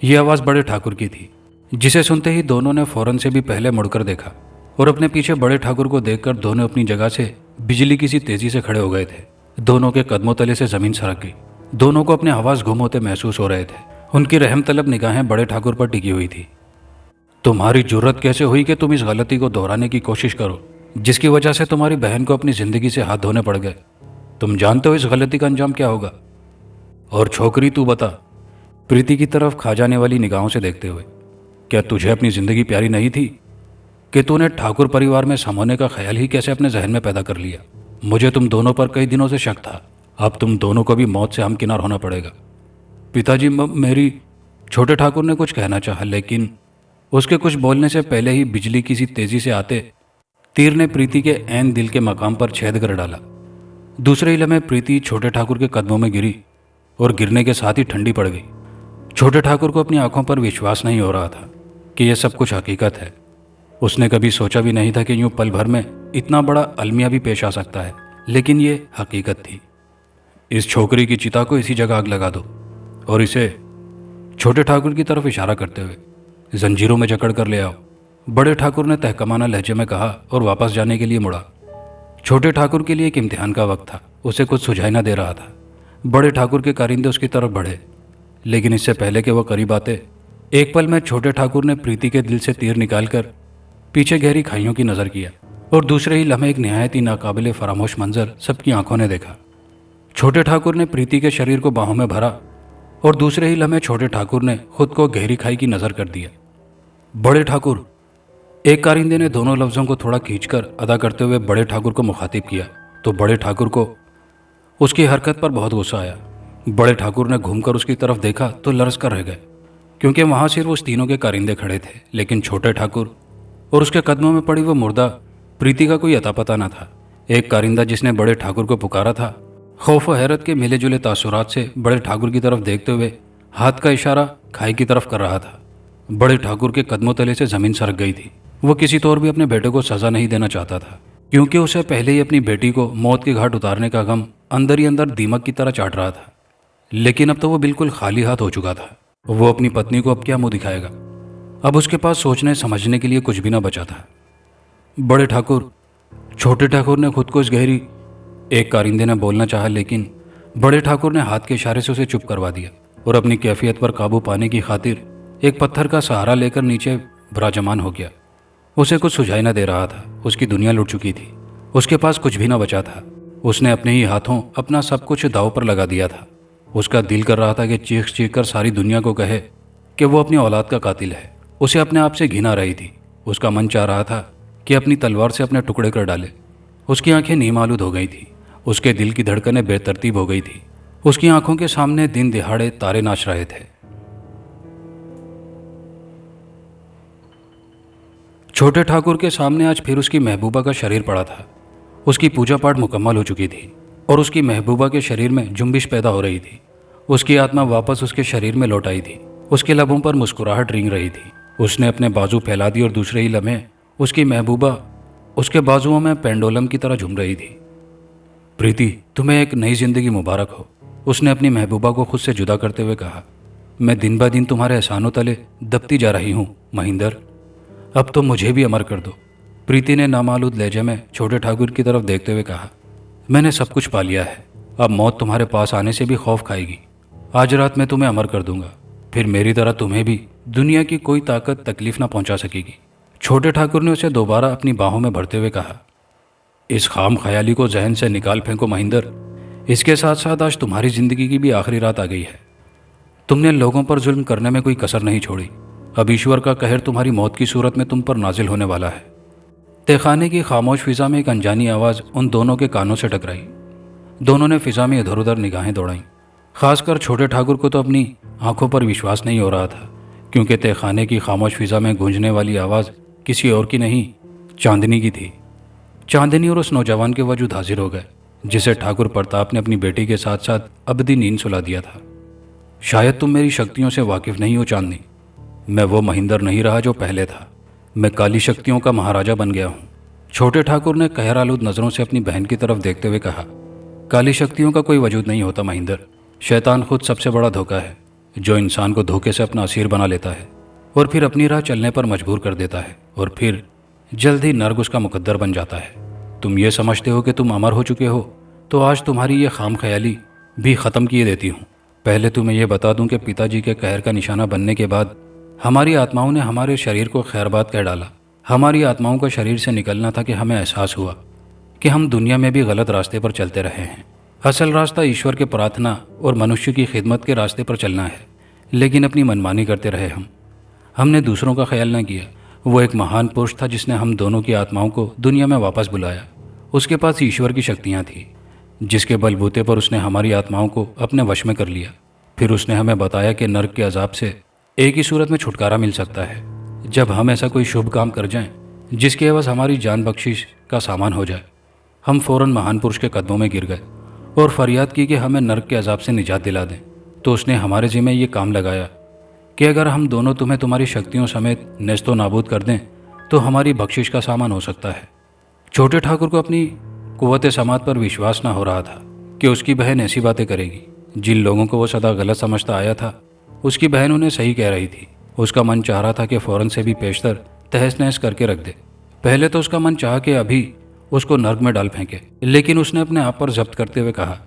यह आवाज़ बड़े ठाकुर की थी, जिसे सुनते ही दोनों ने फौरन से भी पहले मुड़कर देखा, और अपने पीछे बड़े ठाकुर को देखकर दोनों अपनी जगह से बिजली की सी तेजी से खड़े हो गए थे। दोनों के कदमों तले से जमीन सरक गई। दोनों को अपने हवास गुम होते महसूस हो रहे थे। उनकी रहम तलब निगाहें बड़े ठाकुर पर टिकी हुई थी। तुम्हारी जुर्रत कैसे हुई कि तुम इस गलती को दोहराने की कोशिश करो, जिसकी वजह से तुम्हारी बहन को अपनी जिंदगी से हाथ धोने पड़ गए? तुम जानते हो इस गलती का अंजाम क्या होगा? और छोकरी, तू बता, प्रीति की तरफ खा जाने वाली निगाहों से देखते हुए, क्या तुझे अपनी जिंदगी प्यारी नहीं थी कि तूने ठाकुर परिवार में समोने का ख्याल ही कैसे अपने जहन में पैदा कर लिया? मुझे तुम दोनों पर कई दिनों से शक था। अब तुम दोनों को भी मौत से हमकिनार होना पड़ेगा। पिताजी, मेरी छोटे ठाकुर ने कुछ कहना चाहा, लेकिन उसके कुछ बोलने से पहले ही बिजली किसी तेजी से आते तीर ने प्रीति के ऐन दिल के मकाम पर छेद कर डाला। दूसरे ही लम्हे प्रीति छोटे ठाकुर के कदमों में गिरी और गिरने के साथ ही ठंडी पड़ गई। छोटे ठाकुर को अपनी आंखों पर विश्वास नहीं हो रहा था कि यह सब कुछ हकीकत है। उसने कभी सोचा भी नहीं था कि यूं पल भर में इतना बड़ा अलमिया भी पेश आ सकता है, लेकिन ये हकीकत थी। इस छोकरी की चिता को इसी जगह आग लगा दो, और इसे छोटे ठाकुर की तरफ इशारा करते हुए जंजीरों में जकड़ कर ले आओ, बड़े ठाकुर ने तहकमाना लहजे में कहा और वापस जाने के लिए मुड़ा। छोटे ठाकुर के लिए एक इम्तिहान का वक्त था। उसे कुछ सुझाई ना दे रहा था। बड़े ठाकुर के कारिंदे उसकी तरफ बढ़े, लेकिन इससे पहले कि वह करीब आते, एक पल में छोटे ठाकुर ने प्रीति के दिल से तीर निकालकर पीछे गहरी खाइयों की नजर किया, और दूसरे ही लम्हे एक निहायत ही नाकाबिले फरामोश मंजर सबकी आंखों ने देखा। छोटे ठाकुर ने प्रीति के शरीर को बाहों में भरा, और दूसरे ही लम्हे छोटे ठाकुर ने खुद को गहरी खाई की नजर कर दिया। बड़े ठाकुर, एक कारिंदे ने दोनों लफ्जों को थोड़ा खींचकर अदा करते हुए बड़े ठाकुर को मुखातिब किया, तो बड़े ठाकुर को उसकी हरकत पर बहुत गुस्सा आया। बड़े ठाकुर ने घूमकर उसकी तरफ देखा तो लरस कर रह गए, क्योंकि वहां सिर्फ उस तीनों के कारिंदे खड़े थे, लेकिन छोटे ठाकुर और उसके कदमों में पड़ी वो मुर्दा प्रीति का कोई अता पता न था। एक कारिंदा जिसने बड़े ठाकुर को पुकारा था, खौफ और हैरत के मिले जुले तासुरात से बड़े ठाकुर की तरफ देखते हुए हाथ का इशारा खाई की तरफ कर रहा था। बड़े ठाकुर के कदमों तले से जमीन सरक गई थी। वो किसी तौर भी अपने बेटे को सजा नहीं देना चाहता था, क्योंकि उसे पहले ही अपनी बेटी को मौत के घाट उतारने का गम अंदर ही अंदर दीमक की तरह चाट रहा था। लेकिन अब तो वो बिल्कुल खाली हाथ हो चुका था। वो अपनी पत्नी को अब क्या मुंह दिखाएगा? अब उसके पास सोचने समझने के लिए कुछ भी ना बचा था। बड़े ठाकुर, छोटे ठाकुर ने खुद को इस गहरी, एक कारिंदे ने बोलना चाहा, लेकिन बड़े ठाकुर ने हाथ के इशारे से उसे चुप करवा दिया और अपनी कैफियत पर काबू पाने की खातिर एक पत्थर का सहारा लेकर नीचे विराजमान हो गया। उसे कुछ सुझाई न दे रहा था। उसकी दुनिया लुट चुकी थी। उसके पास कुछ भी ना बचा था। उसने अपने ही हाथों अपना सब कुछ दांव पर लगा दिया था। उसका दिल कर रहा था कि चीख चीख कर सारी दुनिया को कहे कि वो अपनी औलाद का कातिल है। उसे अपने आप से घिन आ रही थी। उसका मन चाह रहा था कि अपनी तलवार से अपने टुकड़े कर डाले। उसकी आंखें नीम आलूद हो गई थी। उसके दिल की धड़कनें बेतरतीब हो गई थी। उसकी आंखों के सामने दिन दिहाड़े तारे नाच रहे थे। छोटे ठाकुर के सामने आज फिर उसकी महबूबा का शरीर पड़ा था। उसकी पूजा पाठ मुकम्मल हो चुकी थी और उसकी महबूबा के शरीर में जुम्बिश पैदा हो रही थी। उसकी आत्मा वापस उसके शरीर में लौट आई थी। उसके लबों पर मुस्कुराहट रेंग रही थी। उसने अपने बाजू फैला दी और दूसरे ही लम्हे उसकी महबूबा उसके बाजुओं में पेंडोलम की तरह झूम रही थी। प्रीति, तुम्हें एक नई जिंदगी मुबारक हो, उसने अपनी महबूबा को खुद से जुदा करते हुए कहा। मैं दिन ब दिन तुम्हारे एहसानों तले दबती जा रही हूँ महिंदर, अब तो मुझे भी अमर कर दो। प्रीति ने नामालूद लहजे में छोटे ठाकुर की तरफ देखते हुए कहा। मैंने सब कुछ पा लिया है, अब मौत तुम्हारे पास आने से भी खौफ खाएगी। आज रात मैं तुम्हें अमर कर दूंगा, फिर मेरी तरह तुम्हें भी दुनिया की कोई ताकत तकलीफ ना पहुंचा सकेगी। छोटे ठाकुर ने उसे दोबारा अपनी बाहों में भरते हुए कहा। इस खाम ख्याली को जहन से निकाल फेंको महिंदर। इसके साथ साथ आज तुम्हारी जिंदगी की भी आखिरी रात आ गई है। तुमने लोगों पर जुल्म करने में कोई कसर नहीं छोड़ी। अब ईश्वर का कहर तुम्हारी मौत की सूरत में तुम पर नाजिल होने वाला है। तहखाने की खामोश फिजा में एक अनजानी आवाज़ उन दोनों के कानों से टकराई। दोनों ने फिजा में इधर उधर निगाहें दौड़ाईं। खासकर छोटे ठाकुर को तो अपनी आंखों पर विश्वास नहीं हो रहा था, क्योंकि तहखाने की खामोश फिजा में गूंजने वाली आवाज़ किसी और की नहीं, चांदनी की थी। चांदनी और उस नौजवान के वजूद हाजिर हो गए जिसे ठाकुर प्रताप ने अपनी बेटी के साथ साथ अबदी नींद सुला दिया था। शायद तुम मेरी शक्तियों से वाकिफ नहीं हो चांदनी। मैं वो महिंदर नहीं रहा जो पहले था। मैं काली शक्तियों का महाराजा बन गया हूँ। छोटे ठाकुर ने कहर आलूद नज़रों से अपनी बहन की तरफ देखते हुए कहा। काली शक्तियों का कोई वजूद नहीं होता महिंदर। शैतान खुद सबसे बड़ा धोखा है, जो इंसान को धोखे से अपना असीर बना लेता है और फिर अपनी राह चलने पर मजबूर कर देता है और फिर जल्द ही नर्क उसका मुकद्दर बन जाता है। तुम ये समझते हो कि तुम अमर हो चुके हो, तो आज तुम्हारी ये खाम ख्याली भी ख़त्म किए देती हूँ। पहले तुम्हें यह बता दूं कि पिताजी के कहर का निशाना बनने के बाद हमारी आत्माओं ने हमारे शरीर को खैरबाद कह डाला। हमारी आत्माओं का शरीर से निकलना था कि हमें एहसास हुआ कि हम दुनिया में भी गलत रास्ते पर चलते रहे हैं। असल रास्ता ईश्वर के प्रार्थना और मनुष्य की खिदमत के रास्ते पर चलना है, लेकिन अपनी मनमानी करते रहे हमने दूसरों का ख्याल न किया। वो एक महान पुरुष था जिसने हम दोनों की आत्माओं को दुनिया में वापस बुलाया। उसके पास ईश्वर की शक्तियाँ थीं, जिसके बलबूते पर उसने हमारी आत्माओं को अपने वश में कर लिया। फिर उसने हमें बताया कि नर्क के अजाब से एक ही सूरत में छुटकारा मिल सकता है, जब हम ऐसा कोई शुभ काम कर जाएं जिसके एवज हमारी जान बख्शिश का सामान हो जाए। हम फौरन महान पुरुष के कदमों में गिर गए और फरियाद की कि हमें नर्क के अजाब से निजात दिला दें। तो उसने हमारे ज़िम्मे ये काम लगाया कि अगर हम दोनों तुम्हें तुम्हारी शक्तियों समेत नेस्तो नाबूद कर दें तो हमारी बख्शिश का सामान हो सकता है। छोटे ठाकुर को अपनी कुव्वत समात पर विश्वास न हो रहा था कि उसकी बहन ऐसी बातें करेगी। जिन लोगों को वो सदा गलत समझता आया था, उसकी बहन उन्हें सही कह रही थी। उसका मन चाह रहा था कि फ़ौरन से भी पेशतर तहस नहस करके रख दे। पहले तो उसका मन चाह कि अभी उसको नर्क में डाल फेंके, लेकिन उसने अपने आप पर जब्त करते हुए कहा,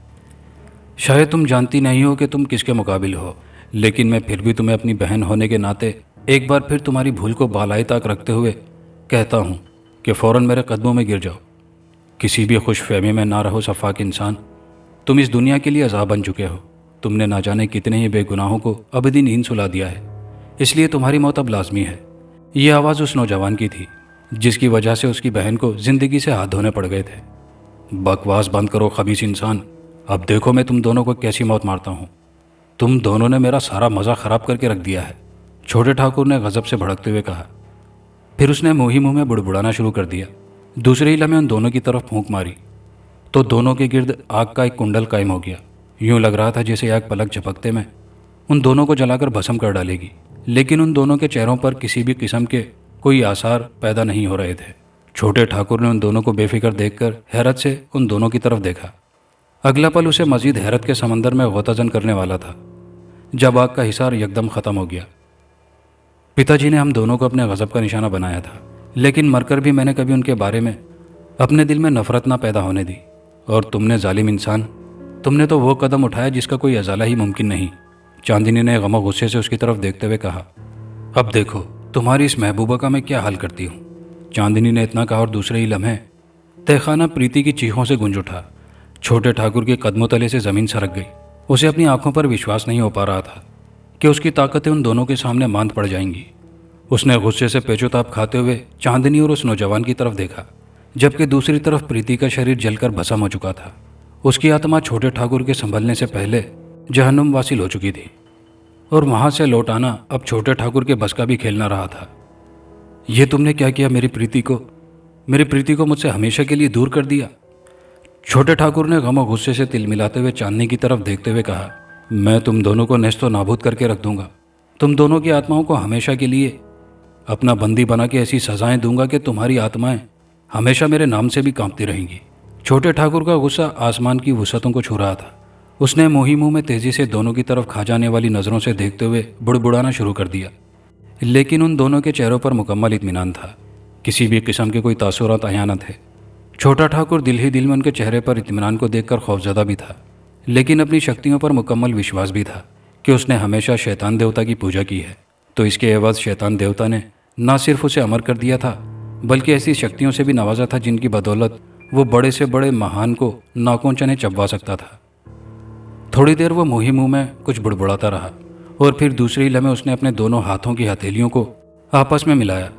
शायद तुम जानती नहीं हो कि तुम किसके मुकाबिल हो, लेकिन मैं फिर भी तुम्हें अपनी बहन होने के नाते एक बार फिर तुम्हारी भूल को बालाई तक रखते हुए कहता हूँ कि फ़ौरन मेरे कदमों में गिर जाओ। किसी भी खुशफहमी में ना रहो सफ़ाक इंसान। तुम इस दुनिया के लिए अज़ाब बन चुके हो। तुमने ना जाने कितने ही बेगुनाहों को अबदी नींद सुला दिया है, इसलिए तुम्हारी मौत अब लाजमी है। ये आवाज़ उस नौजवान की थी जिसकी वजह से उसकी बहन को ज़िंदगी से हाथ धोने पड़ गए थे। बकवास बंद करो खबीस इंसान। अब देखो मैं तुम दोनों को कैसी मौत मारता हूँ। तुम दोनों ने मेरा सारा मज़ा ख़राब करके रख दिया है, छोटे ठाकुर ने गज़ब से भड़कते हुए कहा। फिर उसने मुँह ही मुँह में बुड़बुड़ाना शुरू कर दिया। दूसरे ही लम्हे उन दोनों की तरफ फूंक मारी तो दोनों के गिर्द आग का एक कुंडल कायम हो गया। यूं लग रहा था जैसे आग पलक झपकते में उन दोनों को जलाकर भस्म कर डालेगी, लेकिन उन दोनों के चेहरों पर किसी भी किस्म के कोई आसार पैदा नहीं हो रहे थे। छोटे ठाकुर ने उन दोनों को बेफिक्र देखकर हैरत से उन दोनों की तरफ देखा। अगला पल उसे मजीद हैरत के समंदर में गोताजन करने वाला था जब आग का हिसार एकदम ख़त्म हो गया। पिताजी ने हम दोनों को अपने गज़ब का निशाना बनाया था, लेकिन मरकर भी मैंने कभी उनके बारे में अपने दिल में नफ़रत ना पैदा होने दी। और तुमने जालिम इंसान, तुमने तो वो कदम उठाया जिसका कोई अजाला ही मुमकिन नहीं। चांदनी ने गम गुस्से से उसकी तरफ देखते हुए कहा। अब देखो तुम्हारी इस महबूबा का मैं क्या हाल करती हूँ। चांदनी ने इतना कहा और दूसरे ही लम्हे तहखाना प्रीति की चीखों से गूंज उठा। छोटे ठाकुर के कदमों तले से ज़मीन सरक गई। उसे अपनी आंखों पर विश्वास नहीं हो पा रहा था कि उसकी ताकतें उन दोनों के सामने मांद पड़ जाएंगी। उसने गुस्से से पेचोताप खाते हुए चांदनी और उस नौजवान की तरफ देखा, जबकि दूसरी तरफ प्रीति का शरीर जलकर भस्म हो चुका था। उसकी आत्मा छोटे ठाकुर के संभलने से पहले जहन्नुम वासिल हो चुकी थी और वहां से लौट आना अब छोटे ठाकुर के बस का भी खेल न रहा था। ये तुमने क्या किया मेरी प्रीति को मुझसे हमेशा के लिए दूर कर दिया। छोटे ठाकुर ने गम और गुस्से से तिल मिलाते हुए चांदनी की तरफ देखते हुए कहा, मैं तुम दोनों को नेस्तो नाबूद करके रख दूंगा। तुम दोनों की आत्माओं को हमेशा के लिए अपना बंदी बना के ऐसी सजाएं दूंगा कि तुम्हारी आत्माएं हमेशा मेरे नाम से भी कांपती रहेंगी। छोटे ठाकुर का गुस्सा आसमान की वसअतों को छू रहा था। उसने मोही मुंह में तेजी से दोनों की तरफ खा जाने वाली नजरों से देखते हुए बुड़बुड़ाना शुरू कर दिया। लेकिन उन दोनों के चेहरों पर मुकम्मल इत्मीनान था। किसी भी किस्म के कोई तासुरात आया न थे। छोटा ठाकुर दिल ही दिल में उनके चेहरे पर इत्मीनान को देखकर खौफजदा भी था, लेकिन अपनी शक्तियों पर मुकम्मल विश्वास भी था कि उसने हमेशा शैतान देवता की पूजा की है। तो इसके एवज शैतान देवता ने न सिर्फ उसे अमर कर दिया था, बल्कि ऐसी शक्तियों से भी नवाजा था जिनकी बदौलत वो बड़े से बड़े महान को नाकों चने चबवा सकता था। थोड़ी देर वो मुंह ही मुंह में कुछ बुड़बुड़ाता रहा और फिर दूसरे लम्हे उसने अपने दोनों हाथों की हथेलियों को आपस में मिलाया।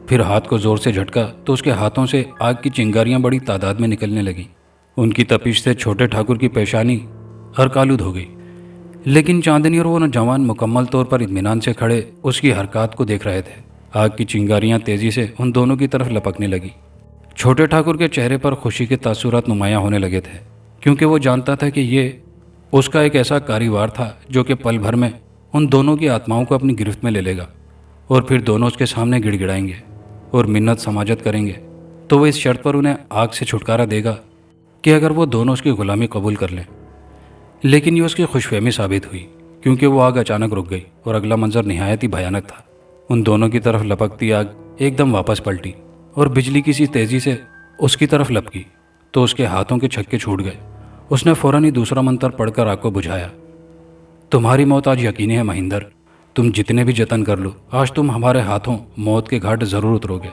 फिर हाथ को जोर से झटका तो उसके हाथों से आग की चिंगारियां बड़ी तादाद में निकलने लगी। उनकी तपिश से छोटे ठाकुर की पेशानी हरकालूद हो गई, लेकिन चांदनी और वो नौजवान मुकम्मल तौर पर इत्मीनान से खड़े उसकी हरकत को देख रहे थे। आग की चिंगारियां तेजी से उन दोनों की तरफ लपकने लगी। छोटे ठाकुर के चेहरे पर खुशी के तासुरात नुमायां होने लगे थे, क्योंकि वो जानता था कि ये उसका एक ऐसा कारीवार था जो कि पल भर में उन दोनों की आत्माओं को अपनी गिरफ्त में ले लेगा और फिर दोनों उसके सामने गिड़गिड़ाएंगे और मिन्नत समाजत करेंगे। तो वो इस शर्त पर उन्हें आग से छुटकारा देगा कि अगर वो दोनों उसकी गुलामी कबूल कर लें। लेकिन ये उसकी खुशफहमी साबित हुई, क्योंकि वो आग अचानक रुक गई और अगला मंजर निहायत ही भयानक था। उन दोनों की तरफ लपकती आग एकदम वापस पलटी और बिजली की सी तेजी से उसकी तरफ लपकी तो उसके हाथों के छक्के छूट गए। उसने फौरन ही दूसरा मंत्र पढ़कर आग को बुझाया। तुम्हारी मौत आज यकीनी है महिंदर। तुम जितने भी जतन कर लो, आज तुम हमारे हाथों मौत के घाट जरूर उतरोगे।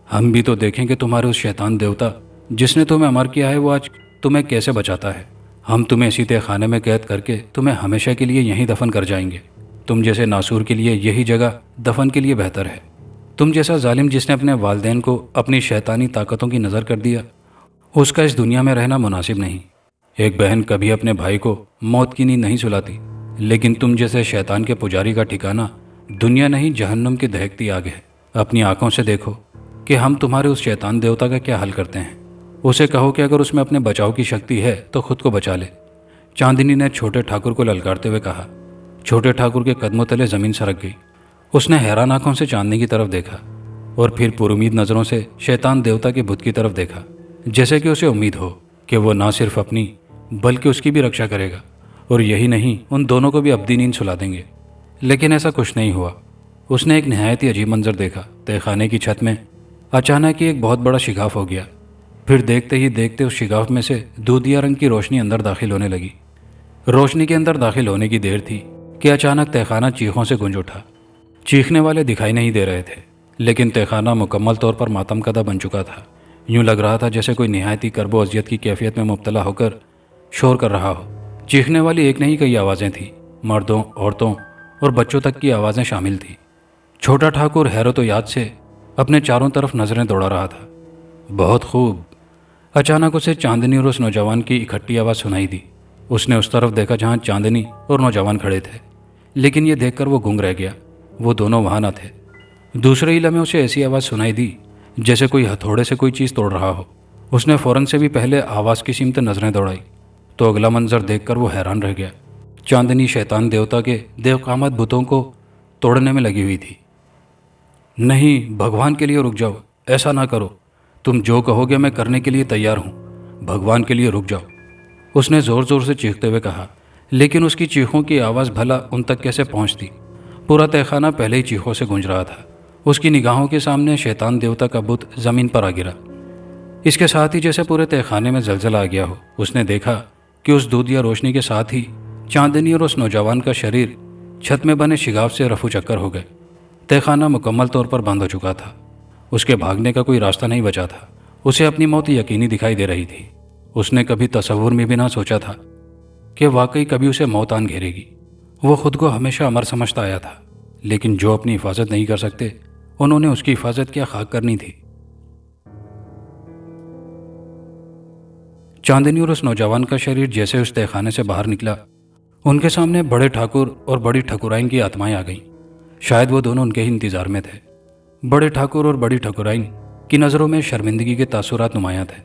हम भी तो देखें कि तुम्हारे उस शैतान देवता जिसने तुम्हें अमर किया है वो आज तुम्हें कैसे बचाता है। हम तुम्हें इसी तहखाने में कैद करके तुम्हें हमेशा के लिए यहीं दफन कर जाएंगे। तुम जैसे नासूर के लिए यही जगह दफन के लिए बेहतर है। तुम जैसा जालिम जिसने अपने वालदैन को अपनी शैतानी ताकतों की नज़र कर दिया, उसका इस दुनिया में रहना मुनासिब नहीं। एक बहन कभी अपने भाई को मौत की नींद नहीं सुलाती, लेकिन तुम जैसे शैतान के पुजारी का ठिकाना दुनिया नहीं जहन्नुम की दहकती आग है। अपनी आंखों से देखो कि हम तुम्हारे उस शैतान देवता का क्या हल करते हैं। उसे कहो कि अगर उसमें अपने बचाव की शक्ति है तो खुद को बचा ले। चांदनी ने छोटे ठाकुर को ललकारते हुए कहा। छोटे ठाकुर के कदमों तले जमीन सरक गई। उसने हैरान आंखों से चांदनी की तरफ देखा और फिर पुरुमीद नज़रों से शैतान देवता के बुत की तरफ देखा, जैसे कि उसे उम्मीद हो कि वो ना सिर्फ अपनी बल्कि उसकी भी रक्षा करेगा और यही नहीं, उन दोनों को भी अब्दी नींद सुला देंगे। लेकिन ऐसा कुछ नहीं हुआ। उसने एक नहायत ही अजीब मंजर देखा। तहखाने की छत में अचानक ही एक बहुत बड़ा शिगाफ हो गया। फिर देखते ही देखते उस शिगाफ में से दूधिया रंग की रोशनी अंदर दाखिल होने लगी। रोशनी के अंदर दाखिल होने की देर थी कि अचानक तहखाना चीखों से गूंज उठा। चीखने वाले दिखाई नहीं दे रहे थे, लेकिन तहखाना मुकम्मल तौर पर मातमकदा बन चुका था। यूं लग रहा था जैसे कोई निहायत ही कर्बो अजियत की कैफियत में मुब्तला होकर शोर कर रहा हो। चीखने वाली एक नहीं कई आवाज़ें थीं। मर्दों, औरतों और बच्चों तक की आवाज़ें शामिल थीं। छोटा ठाकुर हैरत याद से अपने चारों तरफ नज़रें दौड़ा रहा था। बहुत खूब। अचानक उसे चांदनी और उस नौजवान की इकट्ठी आवाज़ सुनाई दी। उसने उस तरफ देखा जहाँ चांदनी और नौजवान खड़े थे, लेकिन ये देखकर वो गूंग रह गया। वो दोनों वहाँ न थे। दूसरे ही लम्हे उसे ऐसी आवाज़ सुनाई दी जैसे कोई हथौड़े से कोई चीज़ तोड़ रहा हो। उसने फ़ौरन से भी पहले आवाज़ की सीमत नज़रें दौड़ाई तो अगला मंजर देखकर वो हैरान रह गया। चांदनी शैतान देवता के देवकामत बुतों को तोड़ने में लगी हुई थी। नहीं, भगवान के लिए रुक जाओ, ऐसा ना करो। तुम जो कहोगे मैं करने के लिए तैयार हूँ। भगवान के लिए रुक जाओ, उसने ज़ोर ज़ोर से चीखते हुए कहा। लेकिन उसकी चीखों की आवाज़ भला उन तक कैसे पहुँचती। पूरा तहखाना पहले ही चीखों से गूंज रहा था। उसकी निगाहों के सामने शैतान देवता का बुत ज़मीन पर आ गिरा। इसके साथ ही जैसे पूरे तहखाने में जलजला आ गया हो। उसने देखा कि उस दूधिया रोशनी के साथ ही चांदनी और उस नौजवान का शरीर छत में बने शिगाफ से रफू चक्कर हो गए। तहखाना मुकम्मल तौर पर बंद हो चुका था। उसके भागने का कोई रास्ता नहीं बचा था। उसे अपनी मौत यकीनी दिखाई दे रही थी। उसने कभी तसव्वुर में भी ना सोचा था कि वाकई कभी उसे मौत आन घेरेगी। वो खुद को हमेशा अमर समझता आया था, लेकिन जो अपनी हिफाजत नहीं कर सकते उन्होंने उसकी हिफाजत क्या खाक करनी थी। चांदनी और उस नौजवान का शरीर जैसे उस तहखाने से बाहर निकला, उनके सामने बड़े ठाकुर और बड़ी ठकुराइन की आत्माएं आ गईं। शायद वो दोनों उनके ही इंतजार में थे। बड़े ठाकुर और बड़ी ठाकुराइन की नज़रों में शर्मिंदगी के तासुरात नुमायां थे।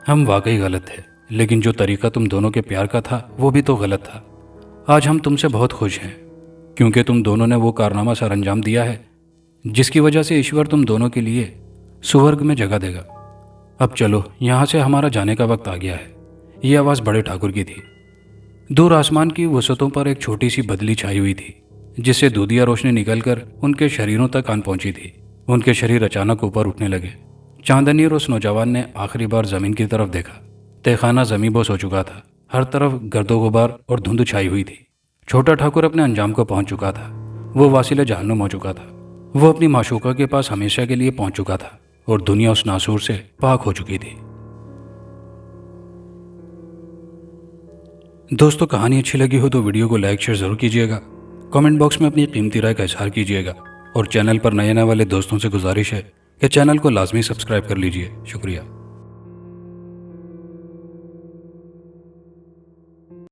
हम वाकई गलत थे, लेकिन जो तरीका तुम दोनों के प्यार का था वो भी तो गलत था। आज हम तुमसे बहुत खुश हैं, क्योंकि तुम दोनों ने वो कारनामा सर अंजाम दिया है जिसकी वजह से ईश्वर तुम दोनों के लिए सुवर्ग में जगह देगा। अब चलो, यहाँ से हमारा जाने का वक्त आ गया है। ये आवाज़ बड़े ठाकुर की थी। दूर आसमान की वसतों पर एक छोटी सी बदली छाई हुई थी, जिससे दूधिया रोशनी निकलकर उनके शरीरों तक आन पहुंची थी। उनके शरीर अचानक ऊपर उठने लगे। चांदनी और उस नौजवान ने आखिरी बार जमीन की तरफ देखा। तहखाना ज़मीबोस हो चुका था। हर तरफ गर्दो गुबार और धुंध छाई हुई थी। छोटा ठाकुर अपने अंजाम को पहुंच चुका था। वो वासिले जहन्नुम हो चुका था। वो अपनी माशूका के पास हमेशा के लिए पहुंच चुका था और दुनिया उस नासूर से पाक हो चुकी थी। दोस्तों, कहानी अच्छी लगी हो तो वीडियो को लाइक शेयर ज़रूर कीजिएगा। कमेंट बॉक्स में अपनी कीमती राय का इजहार कीजिएगा और चैनल पर नए आने वाले दोस्तों से गुजारिश है कि चैनल को लाजमी सब्सक्राइब कर लीजिए। शुक्रिया।